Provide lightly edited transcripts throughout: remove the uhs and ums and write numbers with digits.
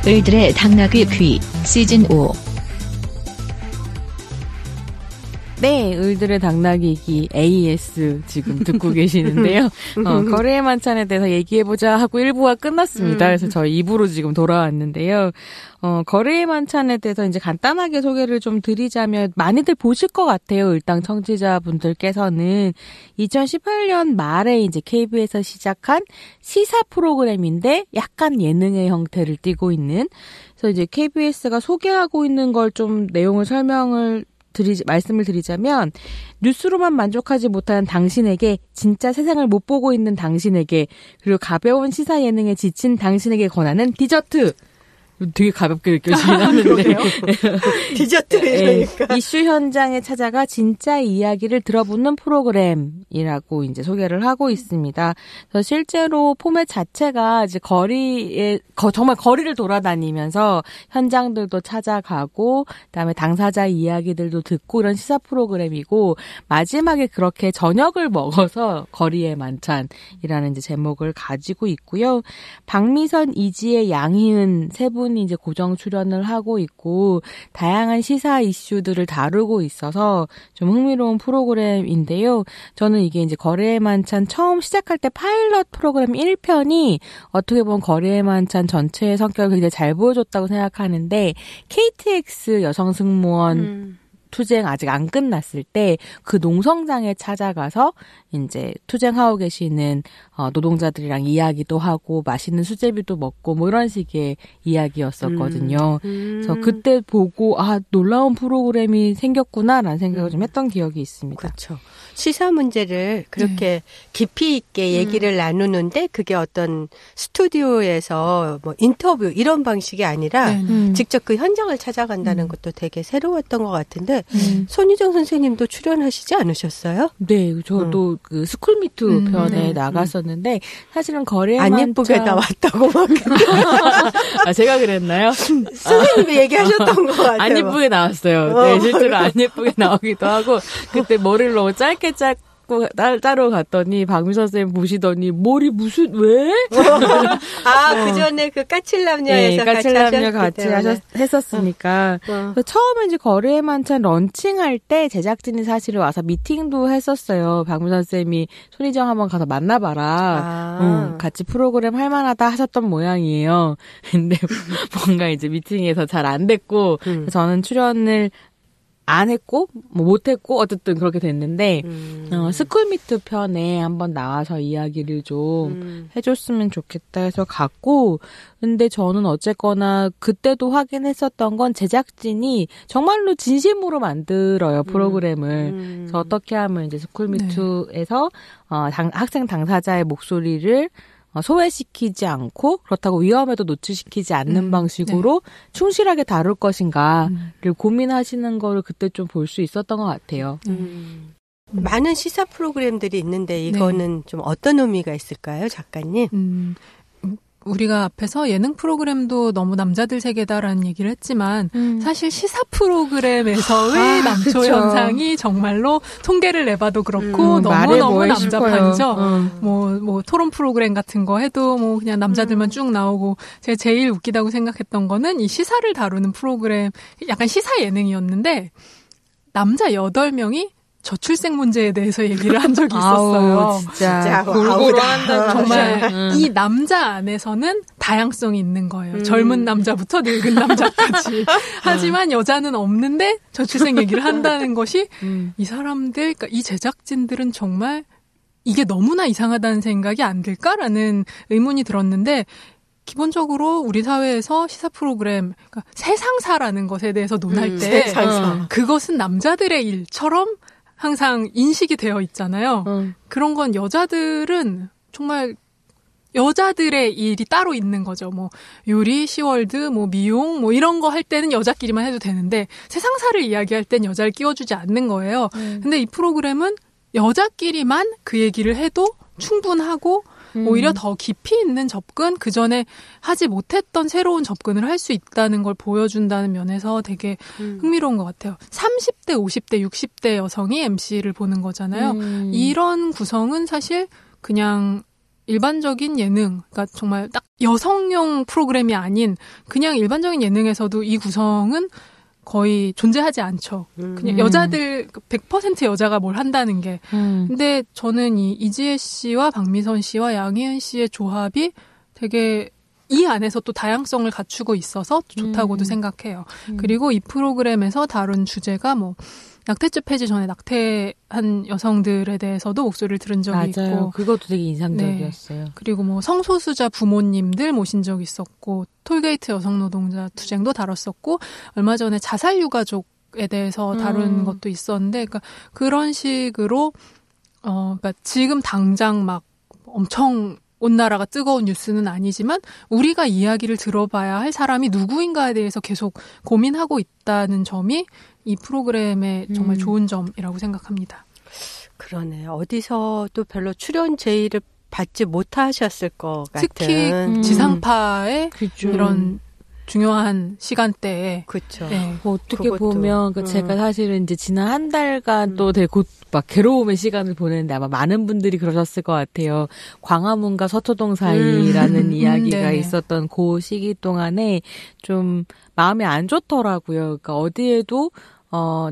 을들의 당나귀 귀 시즌5. 네, 을들의 당나귀 귀 AS 지금 듣고 계시는데요. 거래의 만찬에 대해서 얘기해보자 하고 1부가 끝났습니다. 그래서 저희 2부로 지금 돌아왔는데요. 거래의 만찬에 대해서 이제 간단하게 소개를 좀 드리자면 많이들 보실 것 같아요. 을당 청취자분들께서는 2018년 말에 이제 KBS에서 시작한 시사 프로그램인데 약간 예능의 형태를 띠고 있는. 그래서 이제 KBS가 소개하고 있는 걸 좀 내용을 말씀을 드리자면 뉴스로만 만족하지 못하는 당신에게, 진짜 세상을 못 보고 있는 당신에게, 그리고 가벼운 시사 예능에 지친 당신에게 권하는 디저트. 되게 가볍게 느껴지긴 하는데요. 디저트니까. 이슈 현장에 찾아가 진짜 이야기를 들어보는 프로그램이라고 이제 소개를 하고 있습니다. 그래서 실제로 포맷 자체가 이제 정말 거리를 돌아다니면서 현장들도 찾아가고, 그다음에 당사자 이야기들도 듣고 이런 시사 프로그램이고, 마지막에 그렇게 저녁을 먹어서 거리의 만찬이라는 이제 제목을 가지고 있고요. 박미선, 이지혜, 양희은 세 분이 이제 고정 출연을 하고 있고 다양한 시사 이슈들을 다루고 있어서 좀 흥미로운 프로그램인데요. 저는 이게 이제 거래의 만찬 처음 시작할 때 파일럿 프로그램 1편이 어떻게 보면 거래의 만찬 전체의 성격을 굉장히 잘 보여줬다고 생각하는데, KTX 여성 승무원 투쟁 아직 안 끝났을 때 그 농성장에 찾아가서 이제 투쟁하고 계시는 노동자들이랑 이야기도 하고 맛있는 수제비도 먹고 뭐 이런 식의 이야기였었거든요. 그래서 그때 보고 놀라운 프로그램이 생겼구나라는 생각을 좀 했던 기억이 있습니다. 그렇죠. 시사 문제를 그렇게 깊이 있게 얘기를 나누는데 그게 어떤 스튜디오에서 뭐 인터뷰 이런 방식이 아니라 직접 그 현장을 찾아간다는 것도 되게 새로웠던 것 같은데 손희정 선생님도 출연하시지 않으셨어요? 네, 저도 그 스쿨미투 편에 나갔었는데 사실은 거래의 안 만찬 예쁘게 나왔다고 막 제가 그랬나요? 선생님이 얘기하셨던 것 같아요. 안 예쁘게 나왔어요. 네, 실제로 안 예쁘게 나오기도 하고 그때 머리를 너무 짧게 따로 갔더니 박미선 선생님 보시더니 머리 왜? 그 전에 그 까칠남녀에서 까칠남녀 같이 했었으니까. 처음에 이제 거래의 만찬 런칭할 때 제작진이 사실은 와서 미팅도 했었어요. 박미선 선생님이 손희정 한번 가서 만나봐라. 같이 프로그램 할 만하다 하셨던 모양이에요. 근데 뭔가 이제 미팅에서 잘 안 됐고 저는 출연을 안 했고, 못 했고, 어쨌든 그렇게 됐는데, 스쿨미트 편에 한번 나와서 이야기를 좀 해줬으면 좋겠다 해서 갔고, 근데 저는 어쨌거나 그때도 확인했었던 건 제작진이 정말로 진심으로 만들어요, 프로그램을. 그래서 어떻게 하면 이제 스쿨미트에서, 학생 당사자의 목소리를 소외시키지 않고 그렇다고 위험에도 노출시키지 않는 방식으로 충실하게 다룰 것인가를 고민하시는 거를 그때 좀 볼 수 있었던 것 같아요. 많은 시사 프로그램들이 있는데 이거는 좀 어떤 의미가 있을까요, 작가님? 우리가 앞에서 예능 프로그램도 너무 남자들 세계다라는 얘기를 했지만 사실 시사 프로그램에서의 남초 현상이 정말로 통계를 내봐도 그렇고 너무너무 남자판이죠. 뭐 토론 프로그램 같은 거 해도 뭐 그냥 남자들만 쭉 나오고, 제가 제일 웃기다고 생각했던 거는 이 시사를 다루는 프로그램, 약간 시사 예능이었는데 남자 8명이 저출생 문제에 대해서 얘기를 한 적이 있었어요. 진짜 골고루 한다. 정말 이 남자 안에서는 다양성이 있는 거예요. 젊은 남자부터 늙은 남자까지. 하지만 여자는 없는데 저출생 얘기를 한다는 것이 이 사람들, 그러니까 이 제작진들은 정말 이게 너무나 이상하다는 생각이 안 들까라는 의문이 들었는데, 기본적으로 우리 사회에서 시사 프로그램, 그러니까 세상사라는 것에 대해서 논할 때 그것은 남자들의 일처럼 항상 인식이 되어 있잖아요. 그런 건 여자들은 정말 여자들의 일이 따로 있는 거죠. 뭐 요리, 시월드, 뭐 미용, 뭐 이런 거 할 때는 여자끼리만 해도 되는데 세상사를 이야기할 땐 여자를 끼워주지 않는 거예요. 근데 이 프로그램은 여자끼리만 그 얘기를 해도 충분하고 오히려 더 깊이 있는 접근, 그 전에 하지 못했던 새로운 접근을 할 수 있다는 걸 보여준다는 면에서 되게 흥미로운 것 같아요. 30대, 50대, 60대 여성이 MC를 보는 거잖아요. 이런 구성은 사실 그냥 일반적인 예능, 그러니까 정말 딱 여성용 프로그램이 아닌 그냥 일반적인 예능에서도 이 구성은 거의 존재하지 않죠. 그냥 여자들 100% 여자가 뭘 한다는 게. 근데 저는 이 이지혜 씨와 박미선 씨와 양희은 씨의 조합이 되게 이 안에서 또 다양성을 갖추고 있어서 좋다고도 생각해요. 그리고 이 프로그램에서 다룬 주제가 뭐 낙태죄 폐지 전에 낙태한 여성들에 대해서도 목소리를 들은 적이 맞아요. 있고. 그것도 되게 인상적이었어요. 네. 그리고 뭐 성소수자 부모님들 모신 적 있었고 톨게이트 여성 노동자 투쟁도 다뤘었고 얼마 전에 자살 유가족에 대해서 다룬 것도 있었는데 그러니까 그런 식으로 그러니까 지금 당장 막 엄청 온 나라가 뜨거운 뉴스는 아니지만 우리가 이야기를 들어봐야 할 사람이 누구인가에 대해서 계속 고민하고 있다는 점이 이 프로그램의 정말 좋은 점이라고 생각합니다. 그러네. 어디서도 별로 출연 제의를 받지 못하셨을 것 같은. 특히 지상파의 이런 중요한 시간대에. 그렇죠. 네. 뭐 어떻게 보면 제가 사실은 이제 지난 한 달간 또 되게 곧 막 괴로움의 시간을 보내는데 아마 많은 분들이 그러셨을 것 같아요. 광화문과 서초동 사이라는 이야기가 있었던 그 시기 동안에 좀 마음이 안 좋더라고요. 그러니까 어디에도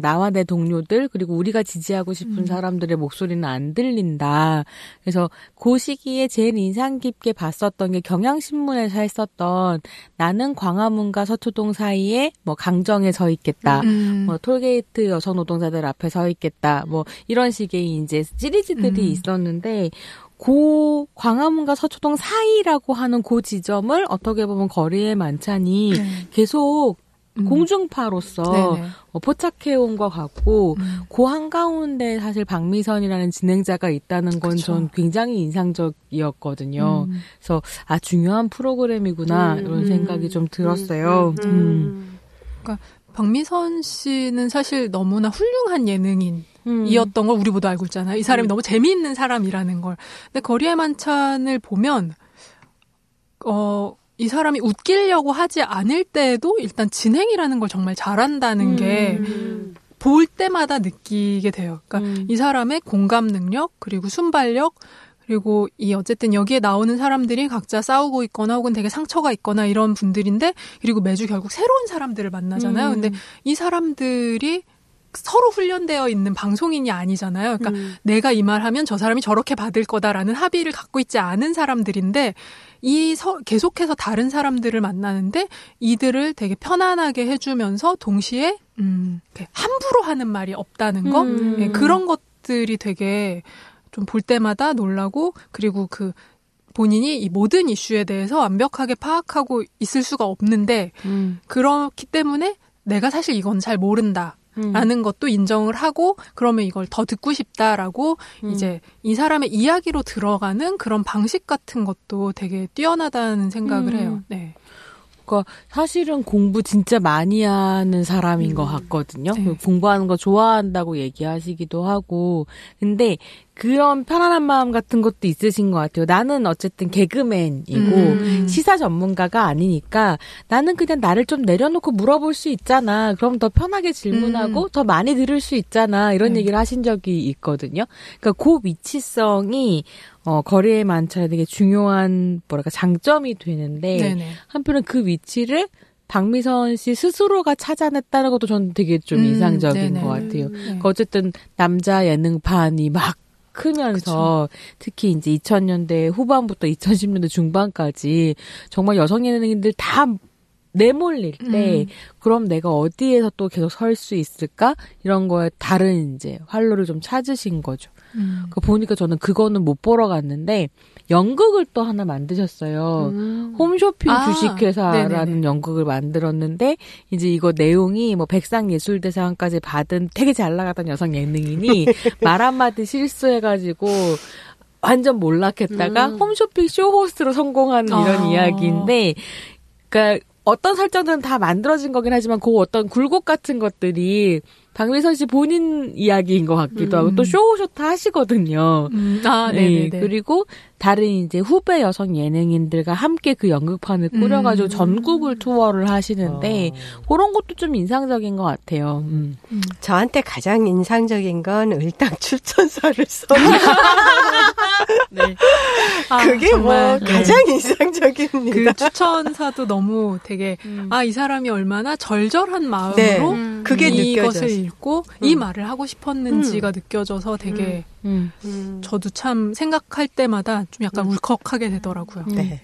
나와 내 동료들 그리고 우리가 지지하고 싶은 사람들의 목소리는 안 들린다. 그래서 그 시기에 제일 인상 깊게 봤었던 게 경향신문에서 했었던 나는 광화문과 서초동 사이에 뭐 강정에 서 있겠다. 뭐 톨게이트 여성 노동자들 앞에 서 있겠다. 뭐 이런 식의 이제 시리즈들이 있었는데 고 광화문과 서초동 사이라고 하는 그 지점을 어떻게 보면 거리의 만찬이 계속 공중파로서 포착해온 것 같고 그 한가운데 사실 박미선이라는 진행자가 있다는 건 전 굉장히 인상적이었거든요. 그래서 중요한 프로그램이구나 이런 생각이 좀 들었어요. 그러니까 박미선 씨는 사실 너무나 훌륭한 예능인 이었던 걸 우리 모두 알고 있잖아요. 이 사람이 너무 재미있는 사람이라는 걸. 근데 거리의 만찬을 보면 이 사람이 웃기려고 하지 않을 때에도 일단 진행이라는 걸 정말 잘한다는 게 볼 때마다 느끼게 돼요. 그러니까 이 사람의 공감 능력, 그리고 순발력, 그리고 어쨌든 여기에 나오는 사람들이 각자 싸우고 있거나 혹은 되게 상처가 있거나 이런 분들인데, 그리고 매주 결국 새로운 사람들을 만나잖아요. 근데 이 사람들이 서로 훈련되어 있는 방송인이 아니잖아요. 그러니까 내가 이 말 하면 저 사람이 저렇게 받을 거다라는 합의를 갖고 있지 않은 사람들인데 계속해서 다른 사람들을 만나는데 이들을 되게 편안하게 해주면서 동시에 함부로 하는 말이 없다는 거 네, 그런 것들이 되게 좀 볼 때마다 놀라고 그리고 본인이 이 모든 이슈에 대해서 완벽하게 파악하고 있을 수가 없는데 그렇기 때문에 내가 사실 이건 잘 모른다. 라는 것도 인정을 하고 그러면 이걸 더 듣고 싶다라고 이제 이 사람의 이야기로 들어가는 그런 방식 같은 것도 되게 뛰어나다는 생각을 해요. 네. 그러니까 사실은 공부 진짜 많이 하는 사람인 것 같거든요. 네. 공부하는 거 좋아한다고 얘기하시기도 하고. 근데 그런 편안한 마음 같은 것도 있으신 것 같아요. 나는 어쨌든 개그맨이고 시사 전문가가 아니니까 나는 그냥 나를 좀 내려놓고 물어볼 수 있잖아. 그럼 더 편하게 질문하고 더 많이 들을 수 있잖아. 이런 얘기를 하신 적이 있거든요. 그러니까 그 위치성이 거리의 만찬에 되게 중요한 장점이 되는데 네네. 한편은 그 위치를 박미선 씨 스스로가 찾아냈다는 것도 저는 되게 좀 인상적인 것 같아요. 그러니까 어쨌든 남자 예능판이 막 크면서 그쵸. 특히 이제 2000년대 후반부터 2010년대 중반까지 정말 여성 예능인들 다 내몰릴 때 그럼 내가 어디에서 또 계속 설 수 있을까? 이런 거에 다른 이제 활로를 좀 찾으신 거죠. 보니까 저는 그거는 못 보러 갔는데 연극을 또 하나 만드셨어요. 홈쇼핑 주식회사라는 네네네. 연극을 만들었는데 이제 이거 내용이 뭐 백상예술대상까지 받은 되게 잘 나가던 여성 예능인이 말 한마디 실수해가지고 완전 몰락했다가 홈쇼핑 쇼호스트로 성공하는 이런 이야기인데 그러니까 어떤 설정들은 다 만들어진 거긴 하지만 그 어떤 굴곡 같은 것들이 박미선 씨 본인 이야기인 것 같기도 하고 또 쇼쇼타 하시거든요. 네네네. 네, 그리고 다른 이제 후배 여성 예능인들과 함께 그 연극판을 꾸려가지고 전국을 투어를 하시는데 그런 것도 좀 인상적인 것 같아요. 저한테 가장 인상적인 건 을당 추천서를 써요. 네. 그게 정말, 뭐 가장 인상적입니다. 그 추천사도 너무 되게 이 사람이 얼마나 절절한 마음으로 그게 이것을 느껴져요. 읽고 이 말을 하고 싶었는지가 느껴져서 되게 저도 참 생각할 때마다 좀 약간 울컥하게 되더라고요. 네.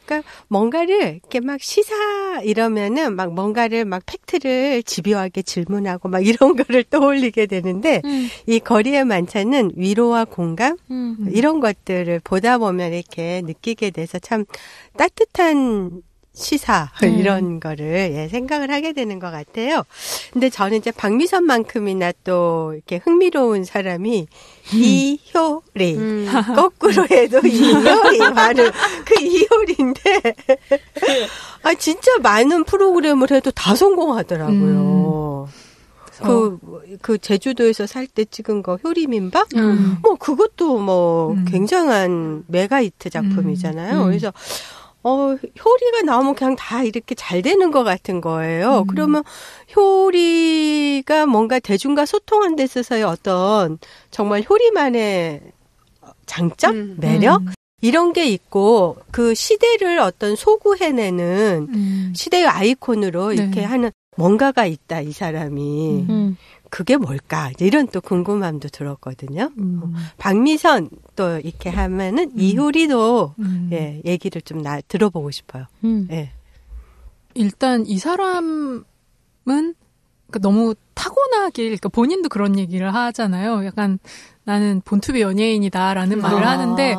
그러니까 뭔가를 이렇게 막 시사 이러면은 막 뭔가를 막 팩트를 집요하게 질문하고 막 이런 거를 떠올리게 되는데 이 거리의 만찬은 위로와 공감 이런 것들을 보다 보면 이렇게 느끼게 돼서 참 따뜻한 시사 이런 거를 생각을 하게 되는 것 같아요. 근데 저는 이제 박미선만큼이나 또 이렇게 흥미로운 사람이 이효리 거꾸로 해도 이효리 바로 그 이효리인데 진짜 많은 프로그램을 해도 다 성공하더라고요. 그 제주도에서 살 때 찍은 거 효리민박 뭐 그것도 뭐 굉장한 메가히트 작품이잖아요. 그래서 효리가 나오면 그냥 다 이렇게 잘 되는 것 같은 거예요. 그러면 효리가 뭔가 대중과 소통한 데 있어서의 어떤 정말 효리만의 장점, 매력 이런 게 있고 그 시대를 어떤 소구해내는 시대의 아이콘으로 이렇게 하는 뭔가가 있다 이 사람이. 그게 뭘까? 이런 또 궁금함도 들었거든요. 박미선 또 이렇게 하면은 이효리도 얘기를 좀 들어보고 싶어요. 예. 일단 이 사람은 그러니까 너무 타고나길, 그러니까 본인도 그런 얘기를 하잖아요. 약간 나는 본투비 연예인이다라는 말을 하는데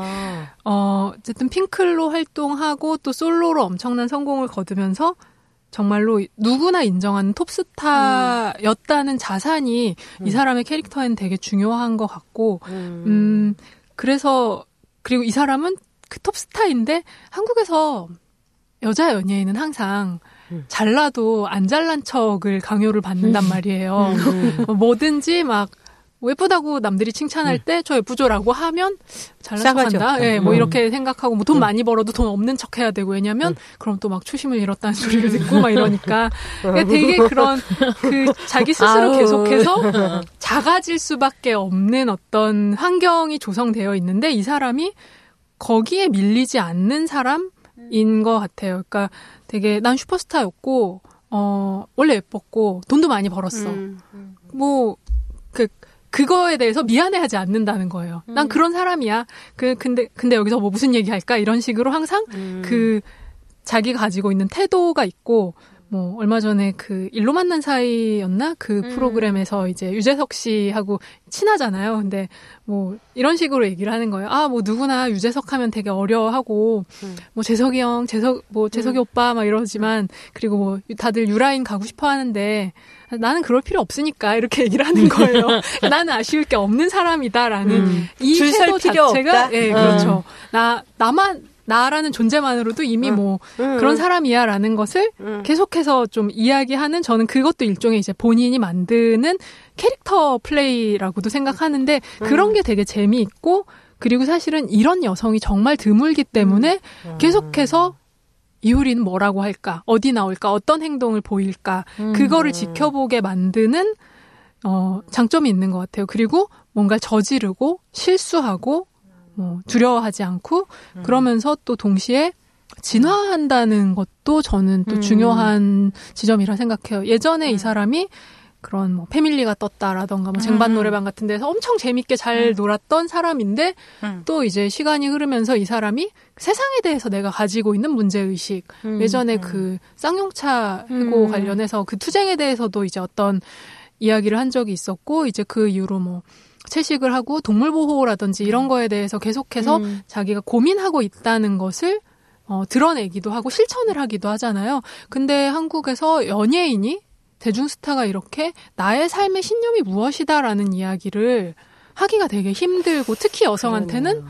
어쨌든 핑클로 활동하고 또 솔로로 엄청난 성공을 거두면서 정말로 누구나 인정하는 톱스타였다는 자산이 이 사람의 캐릭터에는 되게 중요한 것 같고, 그래서, 그리고 이 사람은 그 톱스타인데 한국에서 여자 연예인은 항상 잘나도 안 잘난 척을 강요를 받는단 말이에요. 뭐든지 막 예쁘다고 남들이 칭찬할 때 저 예쁘죠라고 하면 잘난 척한다. 예, 뭐 이렇게 생각하고 뭐 돈 많이 벌어도 돈 없는 척 해야 되고 왜냐면 그럼 또 막 초심을 잃었다는 소리를 듣고 막 이러니까 그러니까 되게 그런 그 자기 스스로 계속해서 작아질 수밖에 없는 어떤 환경이 조성되어 있는데 이 사람이 거기에 밀리지 않는 사람인 것 같아요. 그러니까 되게 난 슈퍼스타였고 원래 예뻤고 돈도 많이 벌었어. 뭐 그거에 대해서 미안해하지 않는다는 거예요. 난 그런 사람이야. 근데 여기서 뭐 무슨 얘기 할까? 이런 식으로 항상 자기가 가지고 있는 태도가 있고, 뭐, 얼마 전에 일로 만난 사이였나? 프로그램에서 이제 유재석 씨하고 친하잖아요. 근데 뭐, 이런 식으로 얘기를 하는 거예요. 뭐 누구나 유재석 하면 되게 어려워하고, 뭐 재석이 형, 재석이 오빠 막 이러지만, 그리고 뭐 다들 유라인 가고 싶어 하는데, 나는 그럴 필요 없으니까 이렇게 얘기를 하는 거예요. 나는 아쉬울 게 없는 사람이다라는 이 태도 자체가 그렇죠. 나라는 존재만으로도 이미 뭐 그런 사람이야라는 것을 계속해서 좀 이야기하는 저는 그것도 일종의 이제 본인이 만드는 캐릭터 플레이라고도 생각하는데 그런 게 되게 재미있고 그리고 사실은 이런 여성이 정말 드물기 때문에 계속해서 이효리는 뭐라고 할까? 어디 나올까? 어떤 행동을 보일까? 그거를 지켜보게 만드는 장점이 있는 것 같아요. 그리고 뭔가 저지르고 실수하고 뭐 두려워하지 않고 그러면서 또 동시에 진화한다는 것도 저는 또 중요한 지점이라 생각해요. 예전에 이 사람이 그런 뭐 패밀리가 떴다라던가 뭐 쟁반 노래방 같은 데서 엄청 재밌게 잘 놀았던 사람인데 또 이제 시간이 흐르면서 이 사람이 세상에 대해서 내가 가지고 있는 문제의식 예전에 쌍용차 해고 관련해서 그 투쟁에 대해서도 이제 어떤 이야기를 한 적이 있었고 이제 그 이후로 뭐 채식을 하고 동물보호라든지 이런 거에 대해서 계속해서 자기가 고민하고 있다는 것을 드러내기도 하고 실천을 하기도 하잖아요. 근데 한국에서 연예인이 대중스타가 이렇게 나의 삶의 신념이 무엇이다라는 이야기를 하기가 되게 힘들고 특히 여성한테는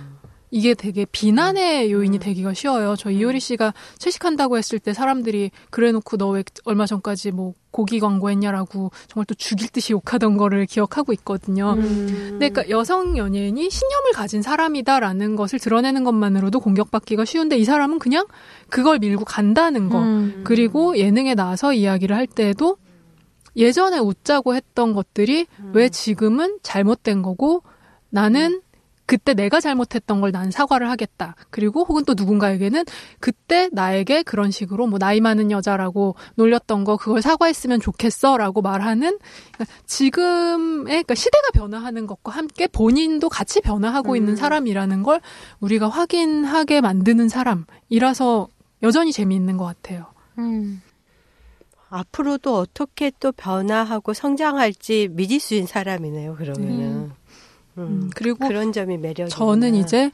이게 되게 비난의 요인이 되기가 쉬워요. 저 이효리 씨가 채식한다고 했을 때 사람들이 그래놓고 너 왜 얼마 전까지 뭐 고기 광고했냐라고 정말 또 죽일 듯이 욕하던 거를 기억하고 있거든요. 근데 그러니까 여성 연예인이 신념을 가진 사람이다라는 것을 드러내는 것만으로도 공격받기가 쉬운데 이 사람은 그냥 그걸 밀고 간다는 거. 그리고 예능에 나와서 이야기를 할 때에도 예전에 웃자고 했던 것들이 왜 지금은 잘못된 거고 나는 그때 내가 잘못했던 걸 난 사과를 하겠다. 그리고 혹은 또 누군가에게는 그때 나에게 그런 식으로 뭐 나이 많은 여자라고 놀렸던 거 그걸 사과했으면 좋겠어라고 말하는 지금의 그러니까 시대가 변화하는 것과 함께 본인도 같이 변화하고 있는 사람이라는 걸 우리가 확인하게 만드는 사람이라서 여전히 재미있는 것 같아요. 앞으로도 어떻게 또 변화하고 성장할지 미지수인 사람이네요. 그러면은. 그리고 그런 점이 매력이구나. 저는 이제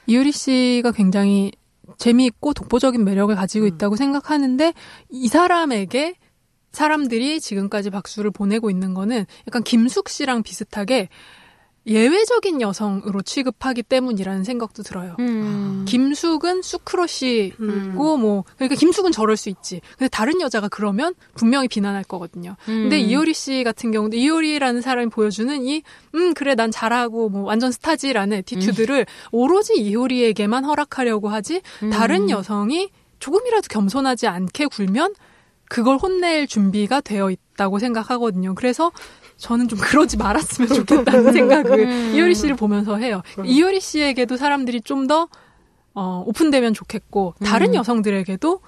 이효리 씨가 굉장히 재미있고 독보적인 매력을 가지고 있다고 생각하는데 이 사람에게 사람들이 지금까지 박수를 보내고 있는 거는 약간 김숙 씨랑 비슷하게 예외적인 여성으로 취급하기 때문이라는 생각도 들어요. 김숙은 수크러쉬고 뭐 그러니까 김숙은 저럴 수 있지. 근데 다른 여자가 그러면 분명히 비난할 거거든요. 근데 이효리 씨 같은 경우도 이효리라는 사람이 보여주는 이 그래 난 잘하고 뭐 완전 스타지라는 애티튜드를 오로지 이효리에게만 허락하려고 하지 다른 여성이 조금이라도 겸손하지 않게 굴면 그걸 혼낼 준비가 되어 있다고 생각하거든요. 그래서 저는 좀 그러지 말았으면 좋겠다는 생각을 이효리 씨를 보면서 해요. 이효리 씨에게도 사람들이 좀 더 오픈되면 좋겠고 다른 여성들에게도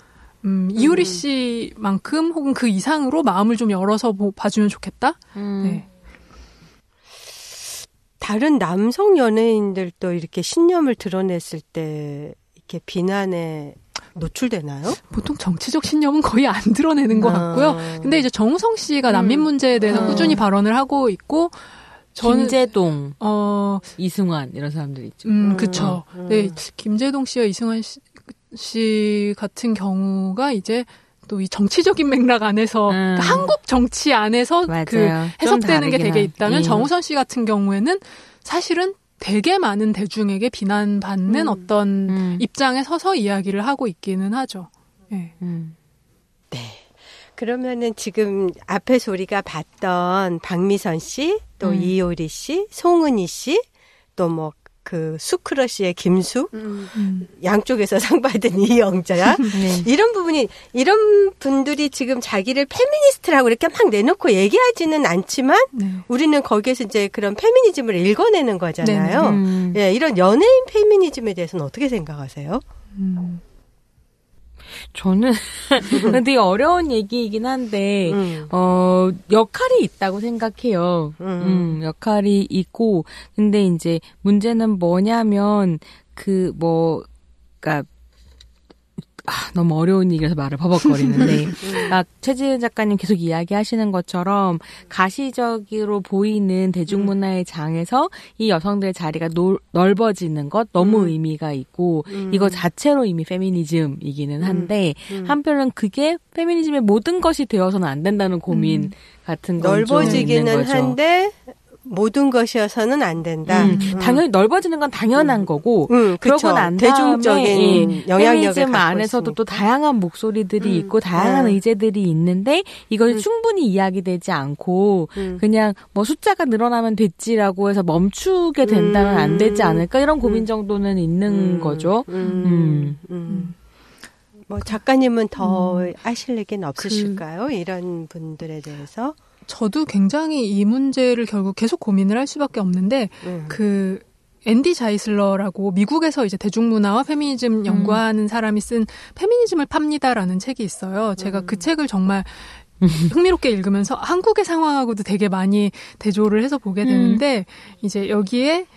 이효리 씨만큼 혹은 그 이상으로 마음을 좀 열어서 봐주면 좋겠다. 네. 다른 남성 연예인들도 이렇게 신념을 드러냈을 때 이렇게 비난에 노출되나요? 보통 정치적 신념은 거의 안 드러내는 것 같고요. 근데 이제 정우성 씨가 난민 문제에 대해서 꾸준히 발언을 하고 있고, 저는 김재동, 이승환 이런 사람들이 있죠. 그렇죠. 네, 김재동 씨와 이승환 씨 같은 경우가 이제 또 이 정치적인 맥락 안에서 그러니까 한국 정치 안에서 맞아요. 그 해석되는 게 되게 있다면 예. 정우성 씨 같은 경우에는 사실은 되게 많은 대중에게 비난받는 어떤 입장에 서서 이야기를 하고 있기는 하죠. 네. 네. 그러면은 지금 앞에서 우리가 봤던 박미선 씨, 또 이효리 씨, 송은희 씨, 또 뭐 그 수크러쉬의 김숙, 양쪽에서 상 받은 이영자, 네. 이런 분들이 지금 자기를 페미니스트라고 이렇게 막 내놓고 얘기하지는 않지만 네. 우리는 거기에서 이제 그런 페미니즘을 읽어내는 거잖아요. 예, 이런 연예인 페미니즘에 대해서는 어떻게 생각하세요? 저는 되게 어려운 얘기이긴 한데 역할이 있다고 생각해요. 역할이 있고 근데 이제 문제는 뭐냐면 그러니까 너무 어려운 얘기라서 말을 버벅거리는데 최지은 작가님 계속 이야기하시는 것처럼 가시적으로 보이는 대중문화의 장에서 이 여성들의 자리가 넓어지는 것 너무 의미가 있고 이거 자체로 이미 페미니즘이기는 한데 한편은 그게 페미니즘의 모든 것이 되어서는 안 된다는 고민 같은 건 넓어지기는 좀 있는 거죠. 한데 모든 것이어서는 안 된다. 당연히 넓어지는 건 당연한 거고 그러고 난 다음에 대중적인 영향력을 페미니즘 갖고 안에서도 있으니까. 또 다양한 목소리들이 있고 다양한 의제들이 있는데 이걸 충분히 이야기되지 않고 그냥 뭐 숫자가 늘어나면 됐지라고 해서 멈추게 된다면 안 되지 않을까 이런 고민 정도는 있는 거죠. 뭐 작가님은 더 아실 얘기는 없으실까요? 이런 분들에 대해서? 저도 굉장히 이 문제를 결국 계속 고민을 할 수밖에 없는데 그 앤디 자이슬러라고 미국에서 이제 대중문화와 페미니즘 연구하는 사람이 쓴 페미니즘을 팝니다라는 책이 있어요. 제가 그 책을 정말 흥미롭게 읽으면서 한국의 상황하고도 되게 많이 대조를 해서 보게 되는데 이제 여기에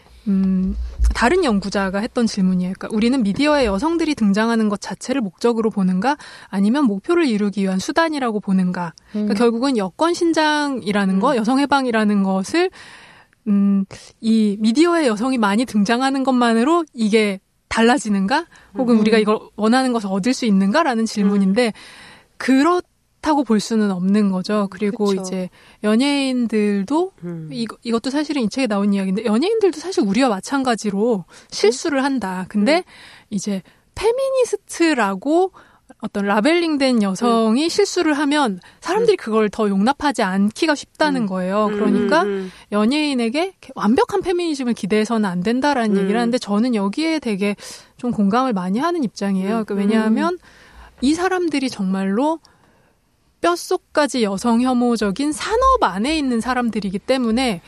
다른 연구자가 했던 질문이에요. 그러니까 우리는 미디어에 여성들이 등장하는 것 자체를 목적으로 보는가 아니면 목표를 이루기 위한 수단이라고 보는가. 그러니까 결국은 여권 신장이라는 거, 여성 해방이라는 것을 이 미디어에 여성이 많이 등장하는 것만으로 이게 달라지는가? 혹은 우리가 이걸 원하는 것을 얻을 수 있는가라는 질문인데 그렇다고 볼 수는 없는 거죠. 그리고 그쵸. 이제 연예인들도 이것도 사실은 이 책에 나온 이야기인데 연예인들도 사실 우리와 마찬가지로 실수를 한다. 근데 이제 페미니스트라고 어떤 라벨링된 여성이 실수를 하면 사람들이 그걸 더 용납하지 않기가 쉽다는 거예요. 그러니까 연예인에게 완벽한 페미니즘을 기대해서는 안 된다라는 얘기를 하는데 저는 여기에 되게 좀 공감을 많이 하는 입장이에요. 그러니까 왜냐하면 이 사람들이 정말로 뼈속까지 여성 혐오적인 산업 안에 있는 사람들이기 때문에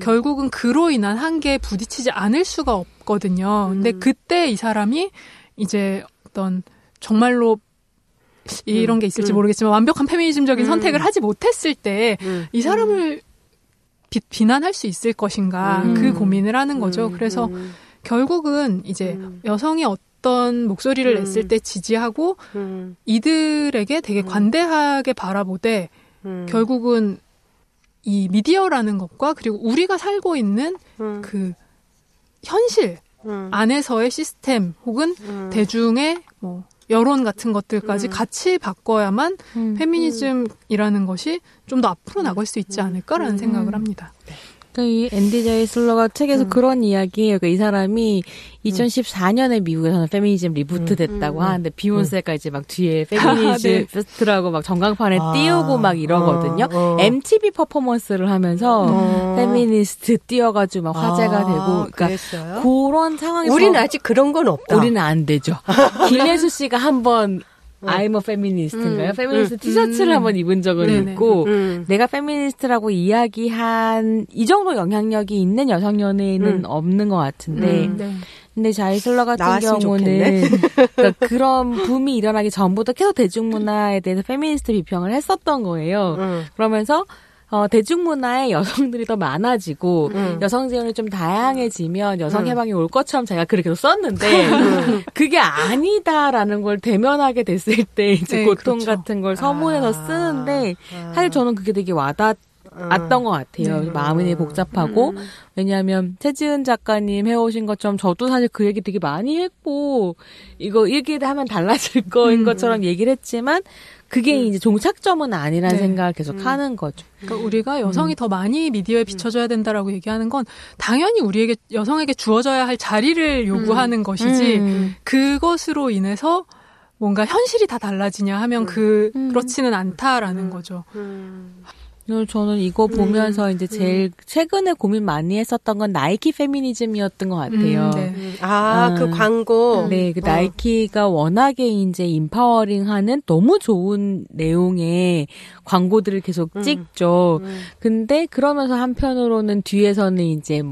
결국은 그로 인한 한계에 부딪히지 않을 수가 없거든요. 근데 그때 이 사람이 이제 어떤 정말로 이런 게 있을지 모르겠지만 완벽한 페미니즘적인 선택을 하지 못했을 때 이 사람을 비난할 수 있을 것인가 그 고민을 하는 거죠. 그래서 결국은 이제 여성이 어떤 목소리를 냈을 때 지지하고 이들에게 되게 관대하게 바라보되 결국은 이 미디어라는 것과 그리고 우리가 살고 있는 그 현실 안에서의 시스템 혹은 대중의 뭐 여론 같은 것들까지 같이 바꿔야만 페미니즘이라는 것이 좀 더 앞으로 나갈 수 있지 않을까라는 생각을 합니다. 이 앤디 제이슬러가 책에서 그런 이야기예요. 그러니까 이 사람이 2014년에 미국에서는 페미니즘 리부트 됐다고 하는데 비욘세가 이제 막 뒤에 페미니즘 페스트라고 막 전광판에 띄우고 막 이러거든요. MTV 퍼포먼스를 하면서 페미니스트 띄워가지고 막 화제가 되고, 그러니까 그랬어요? 그런 상황에서 우리는 아직 그런 건 없다. 우리는 안 되죠. 김혜수 씨가 한번 I'm a feminist인가요? 페미니스트 티셔츠를 한번 입은 적은 있고 내가 페미니스트라고 이야기한 이 정도 영향력이 있는 여성 연예인은 없는 것 같은데 근데 자이슬러 같은 경우는 그러니까 그런 붐이 일어나기 전부터 계속 대중문화에 대해서 페미니스트 비평을 했었던 거예요. 그러면서 대중문화에 여성들이 더 많아지고 여성 지원이 좀 다양해지면 여성 해방이 올 것처럼 제가 글을 계속 썼는데 그게 아니다라는 걸 대면하게 됐을 때 이제 고통 그렇죠. 같은 걸 서문에서 쓰는데 사실 저는 그게 되게 와닿았던 것 같아요. 마음이 되게 복잡하고 왜냐하면 최지은 작가님 해오신 것처럼 저도 사실 그 얘기 되게 많이 했고 이거 얘기하면 달라질 거인 것처럼 얘기를 했지만 그게 이제 종착점은 아니라는 생각을 계속 하는 거죠. 그러니까 우리가 여성이 더 많이 미디어에 비춰져야 된다라고 얘기하는 건 당연히 우리에게 여성에게 주어져야 할 자리를 요구하는 것이지 그것으로 인해서 뭔가 현실이 다 달라지냐 하면 그렇지는 않다라는 거죠. 저는 이거 보면서 이제 제일 최근에 고민 많이 했었던 건 나이키 페미니즘이었던 것 같아요. 그 광고. 네, 그 나이키가 워낙에 이제 인파워링하는 너무 좋은 내용의 광고들을 계속 찍죠. 근데 그러면서 한편으로는 뒤에서는 이제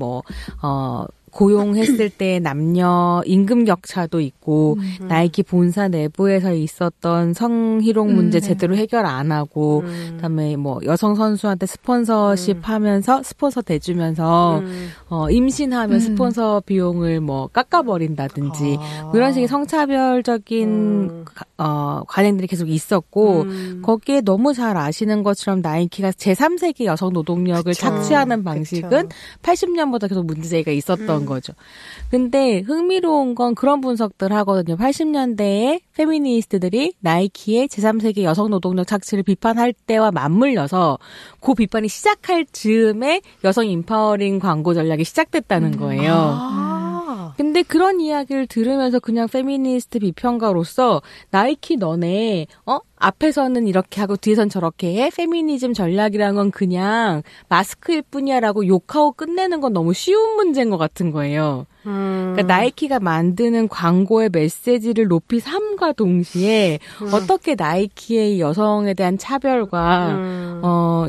고용했을 때 남녀 임금 격차도 있고 나이키 본사 내부에서 있었던 성희롱 문제 제대로 해결 안 하고 그다음에 여성 선수한테 스폰서십 하면서 스폰서 대주면서 임신하면 스폰서 비용을 깎아버린다든지 이런 식의 성차별적인 관행들이 계속 있었고 거기에 너무 잘 아시는 것처럼 나이키가 제3세기 여성 노동력을 착취하는 방식은 80년부터 계속 문제가 있었던 거죠. 근데 흥미로운 건 그런 분석들 하거든요. 80년대에 페미니스트들이 나이키의 제3세기 여성 노동력 착취를 비판할 때와 맞물려서 그 비판이 시작할 즈음에 여성 인파워링 광고 전략이 시작됐다는 거예요. 근데 그런 이야기를 들으면서 그냥 페미니스트 비평가로서 나이키 너네 앞에서는 이렇게 하고 뒤에선 저렇게 해? 페미니즘 전략이라는 건 그냥 마스크일 뿐이야라고 욕하고 끝내는 건 너무 쉬운 문제인 것 같은 거예요. 그러니까 나이키가 만드는 광고의 메시지를 높이 삼과 동시에 어떻게 나이키의 여성에 대한 차별과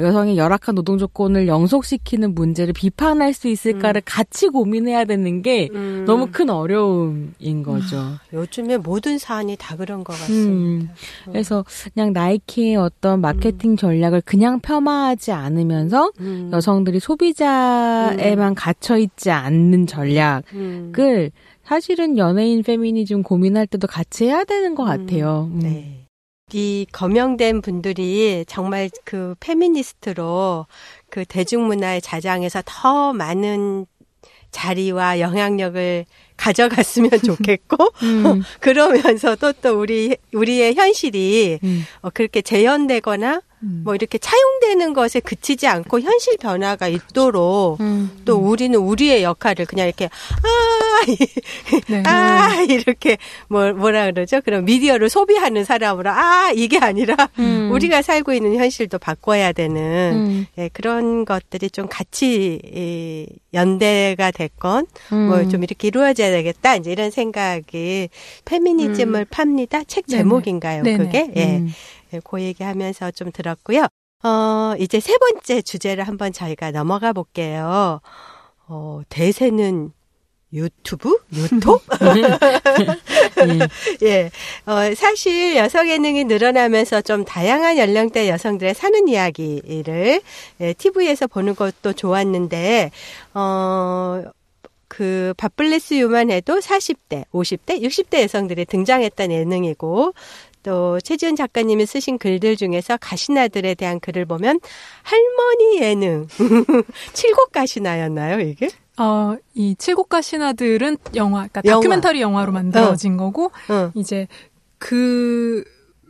여성의 열악한 노동 조건을 영속시키는 문제를 비판할 수 있을까를 같이 고민해야 되는 게 너무 큰 어려움인 거죠. 요즘에 모든 사안이 다 그런 것 같습니다. 그래서 그냥 나이키의 어떤 마케팅 전략을 그냥 폄하하지 않으면서 여성들이 소비자에만 갇혀있지 않는 전략을 사실은 연예인 페미니즘 고민할 때도 같이 해야 되는 것 같아요. 네. 이 거명된 분들이 정말 그 페미니스트로 그 대중문화의 자장에서 더 많은 자리와 영향력을 가져갔으면 좋겠고 그러면서도 또 우리의 현실이 그렇게 재현되거나 뭐 이렇게 차용되는 것에 그치지 않고 현실 변화가 있도록 또 우리는 우리의 역할을 그냥 이렇게 이렇게 뭐라 그러죠? 그럼 미디어를 소비하는 사람으로 이게 아니라 우리가 살고 있는 현실도 바꿔야 되는 예, 그런 것들이 좀 같이 연대가 됐건 뭐 좀 이렇게 이루어져야 되겠다 이제 이런 생각이 페미니즘을 팝니다 책 제목인가요? 네네. 그게 예. 그 얘기하면서 좀 들었고요. 이제 세 번째 주제를 한번 저희가 넘어가 볼게요. 대세는 유튜브? 유톡? 예. 사실 여성 예능이 늘어나면서 좀 다양한 연령대 여성들의 사는 이야기를 TV에서 보는 것도 좋았는데, 그 밥블레스 유만 해도 40대, 50대, 60대 여성들이 등장했던 예능이고, 또 최지은 작가님이 쓰신 글들 중에서 가시나들에 대한 글을 보면 할머니 예능 칠곡 가시나였나요 이게? 이 칠곡 가시나들은 그러니까 다큐멘터리 영화로 만들어진 거고 이제 그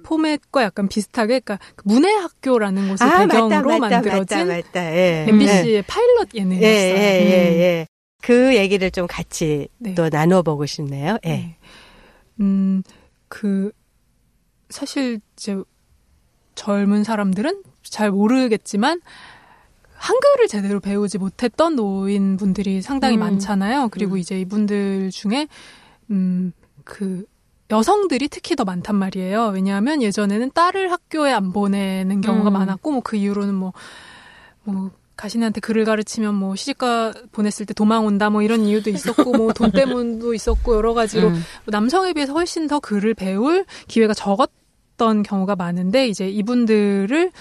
포맷과 약간 비슷하게 그러니까 문해학교라는 곳을 배경으로 만들어진 예. MBC의 파일럿 예능이었어요. 예. 그 얘기를 좀 같이 또 나눠보고 싶네요. 예. 사실 이제 젊은 사람들은 잘 모르겠지만 한글을 제대로 배우지 못했던 노인분들이 상당히 많잖아요. 그리고 이제 이분들 중에 그 여성들이 특히 더 많단 말이에요. 왜냐하면 예전에는 딸을 학교에 안 보내는 경우가 많았고 뭐 그 이후로는 뭐 가신한테 글을 가르치면 뭐 시집가 보냈을 때 도망 온다 뭐 이런 이유도 있었고 뭐 돈 때문도 있었고 여러 가지로 남성에 비해서 훨씬 더 글을 배울 기회가 적었던 경우가 많은데 이제 이분들을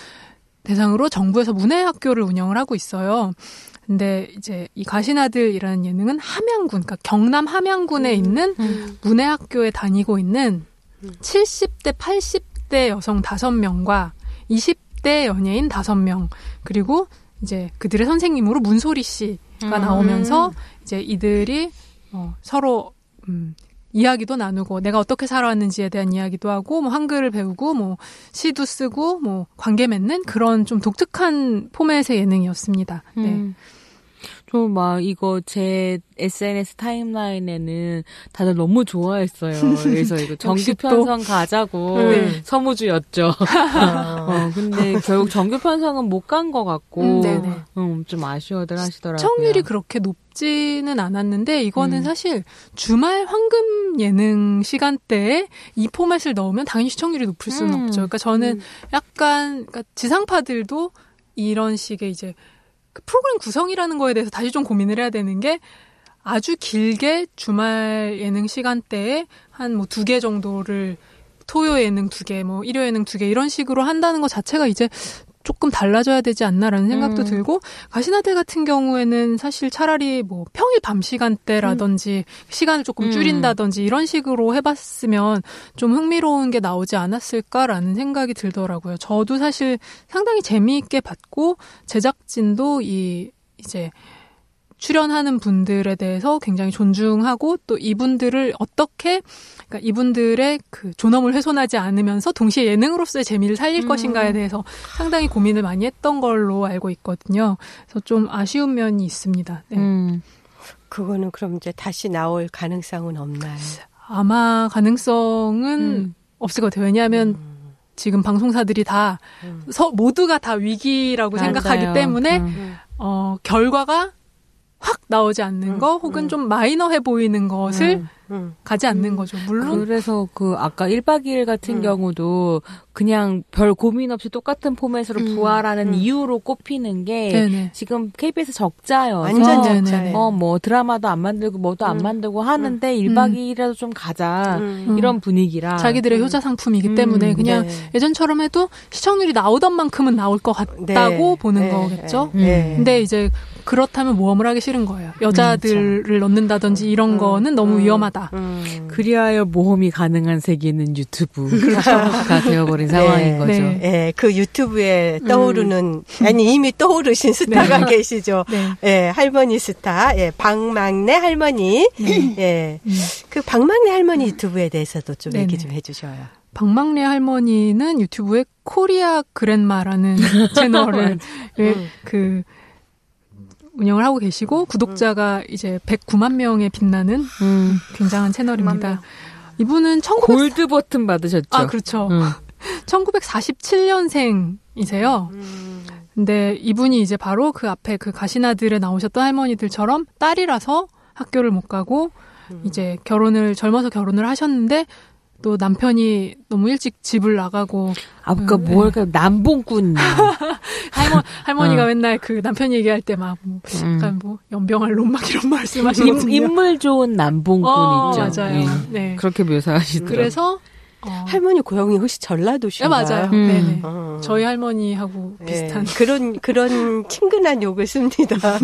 대상으로 정부에서 문해학교를 운영을 하고 있어요. 근데 이제 이 가시나들이라는 예능은 함양군, 그러니까 경남 함양군에 있는 문해학교에 다니고 있는 70대, 80대 여성 5명과 20대 연예인 5명 그리고 이제 그들의 선생님으로 문소리 씨가 나오면서 이제 이들이 서로 이야기도 나누고 내가 어떻게 살아왔는지에 대한 이야기도 하고 뭐 한글을 배우고 뭐 시도 쓰고 뭐 관계 맺는 그런 좀 독특한 포맷의 예능이었습니다. 네. 저 막 이거 제 SNS 타임라인에는 다들 너무 좋아했어요. 그래서 이거 정규 편성 가자고 서무주였죠. 근데 결국 정규 편성은 못 간 것 같고 좀 아쉬워들 하시더라고요. 시청률이 그렇게 높지는 않았는데 이거는 사실 주말 황금 예능 시간대에 이 포맷을 넣으면 당연히 시청률이 높을 수는 없죠. 그러니까 저는 약간 그러니까 지상파들도 이런 식의 이제 프로그램 구성이라는 거에 대해서 다시 좀 고민을 해야 되는 게 아주 길게 주말 예능 시간대에 한 뭐 2개 정도를 토요 예능 2개, 뭐 일요 예능 2개 이런 식으로 한다는 것 자체가 이제 조금 달라져야 되지 않나라는 생각도 들고 가시나들 같은 경우에는 사실 차라리 뭐 평일 밤 시간대라든지 시간을 조금 줄인다든지 이런 식으로 해봤으면 좀 흥미로운 게 나오지 않았을까라는 생각이 들더라고요. 저도 사실 상당히 재미있게 봤고 제작진도 이제 출연하는 분들에 대해서 굉장히 존중하고 또 이분들을 어떻게 그러니까 이분들의 그 존엄을 훼손하지 않으면서 동시에 예능으로서의 재미를 살릴 것인가에 대해서 상당히 고민을 많이 했던 걸로 알고 있거든요. 그래서 좀 아쉬운 면이 있습니다. 네. 그거는 그럼 이제 다시 나올 가능성은 없나요? 아마 가능성은 없을 것 같아요. 왜냐하면 지금 방송사들이 다 모두가 다 위기라고 생각하기 때문에 결과가 확 나오지 않는 거 혹은 좀 마이너해 보이는 것을 가지 않는 거죠. 물론 그래서 그 아까 1박 2일 같은 경우도 그냥 별 고민 없이 똑같은 포맷으로 부활하는 이유로 꼽히는 게 네네. 지금 KBS 적자여서 완전 적자예요. 뭐 드라마도 안 만들고 뭐도 안 만들고 하는데 1박 2일이라도 좀 가자 이런 분위기라 자기들의 효자 상품이기 때문에 그냥 예전처럼 해도 시청률이 나오던 만큼은 나올 것 같다고 보는 거겠죠. 근데 이제 그렇다면 모험을 하기 싫은 거예요. 여자들을 넣는다든지 이런 거는 너무 위험하다. 있다. 그리하여 모험이 가능한 세계는 유튜브가 되어버린 상황인 거죠. 네. 네, 그 유튜브에 떠오르는 아니 이미 떠오르신 스타가 계시죠. 네, 할머니 스타, 박막내 할머니. 그 박막내 할머니 유튜브에 대해서도 좀 얘기 좀 해주셔요. 박막내 할머니는 유튜브에 코리아 그랜마라는 채널을 운영을 하고 계시고 구독자가 이제 109만 명에 빛나는 굉장한 채널입니다. 이분은 골드 버튼 받으셨죠? 아, 그렇죠. 1947년생이세요. 근데 이분이 이제 바로 그 앞에 그 가시나들에 나오셨던 할머니들처럼 딸이라서 학교를 못 가고 이제 젊어서 결혼을 하셨는데 또 남편이 너무 일찍 집을 나가고. 그러니까 뭘까, 남봉꾼. 할머니가 맨날 그 남편 얘기할 때 막, 약간 연병할 놈 막 이런 말씀하시거든요. 인물 좋은 남봉꾼 있죠. 맞아요. 네. 그렇게 묘사하시더라고요. 그래서, 할머니 고향이 혹시 전라도신가요? 맞아요. 네네. 저희 할머니하고 비슷한. 그런 친근한 욕을 씁니다.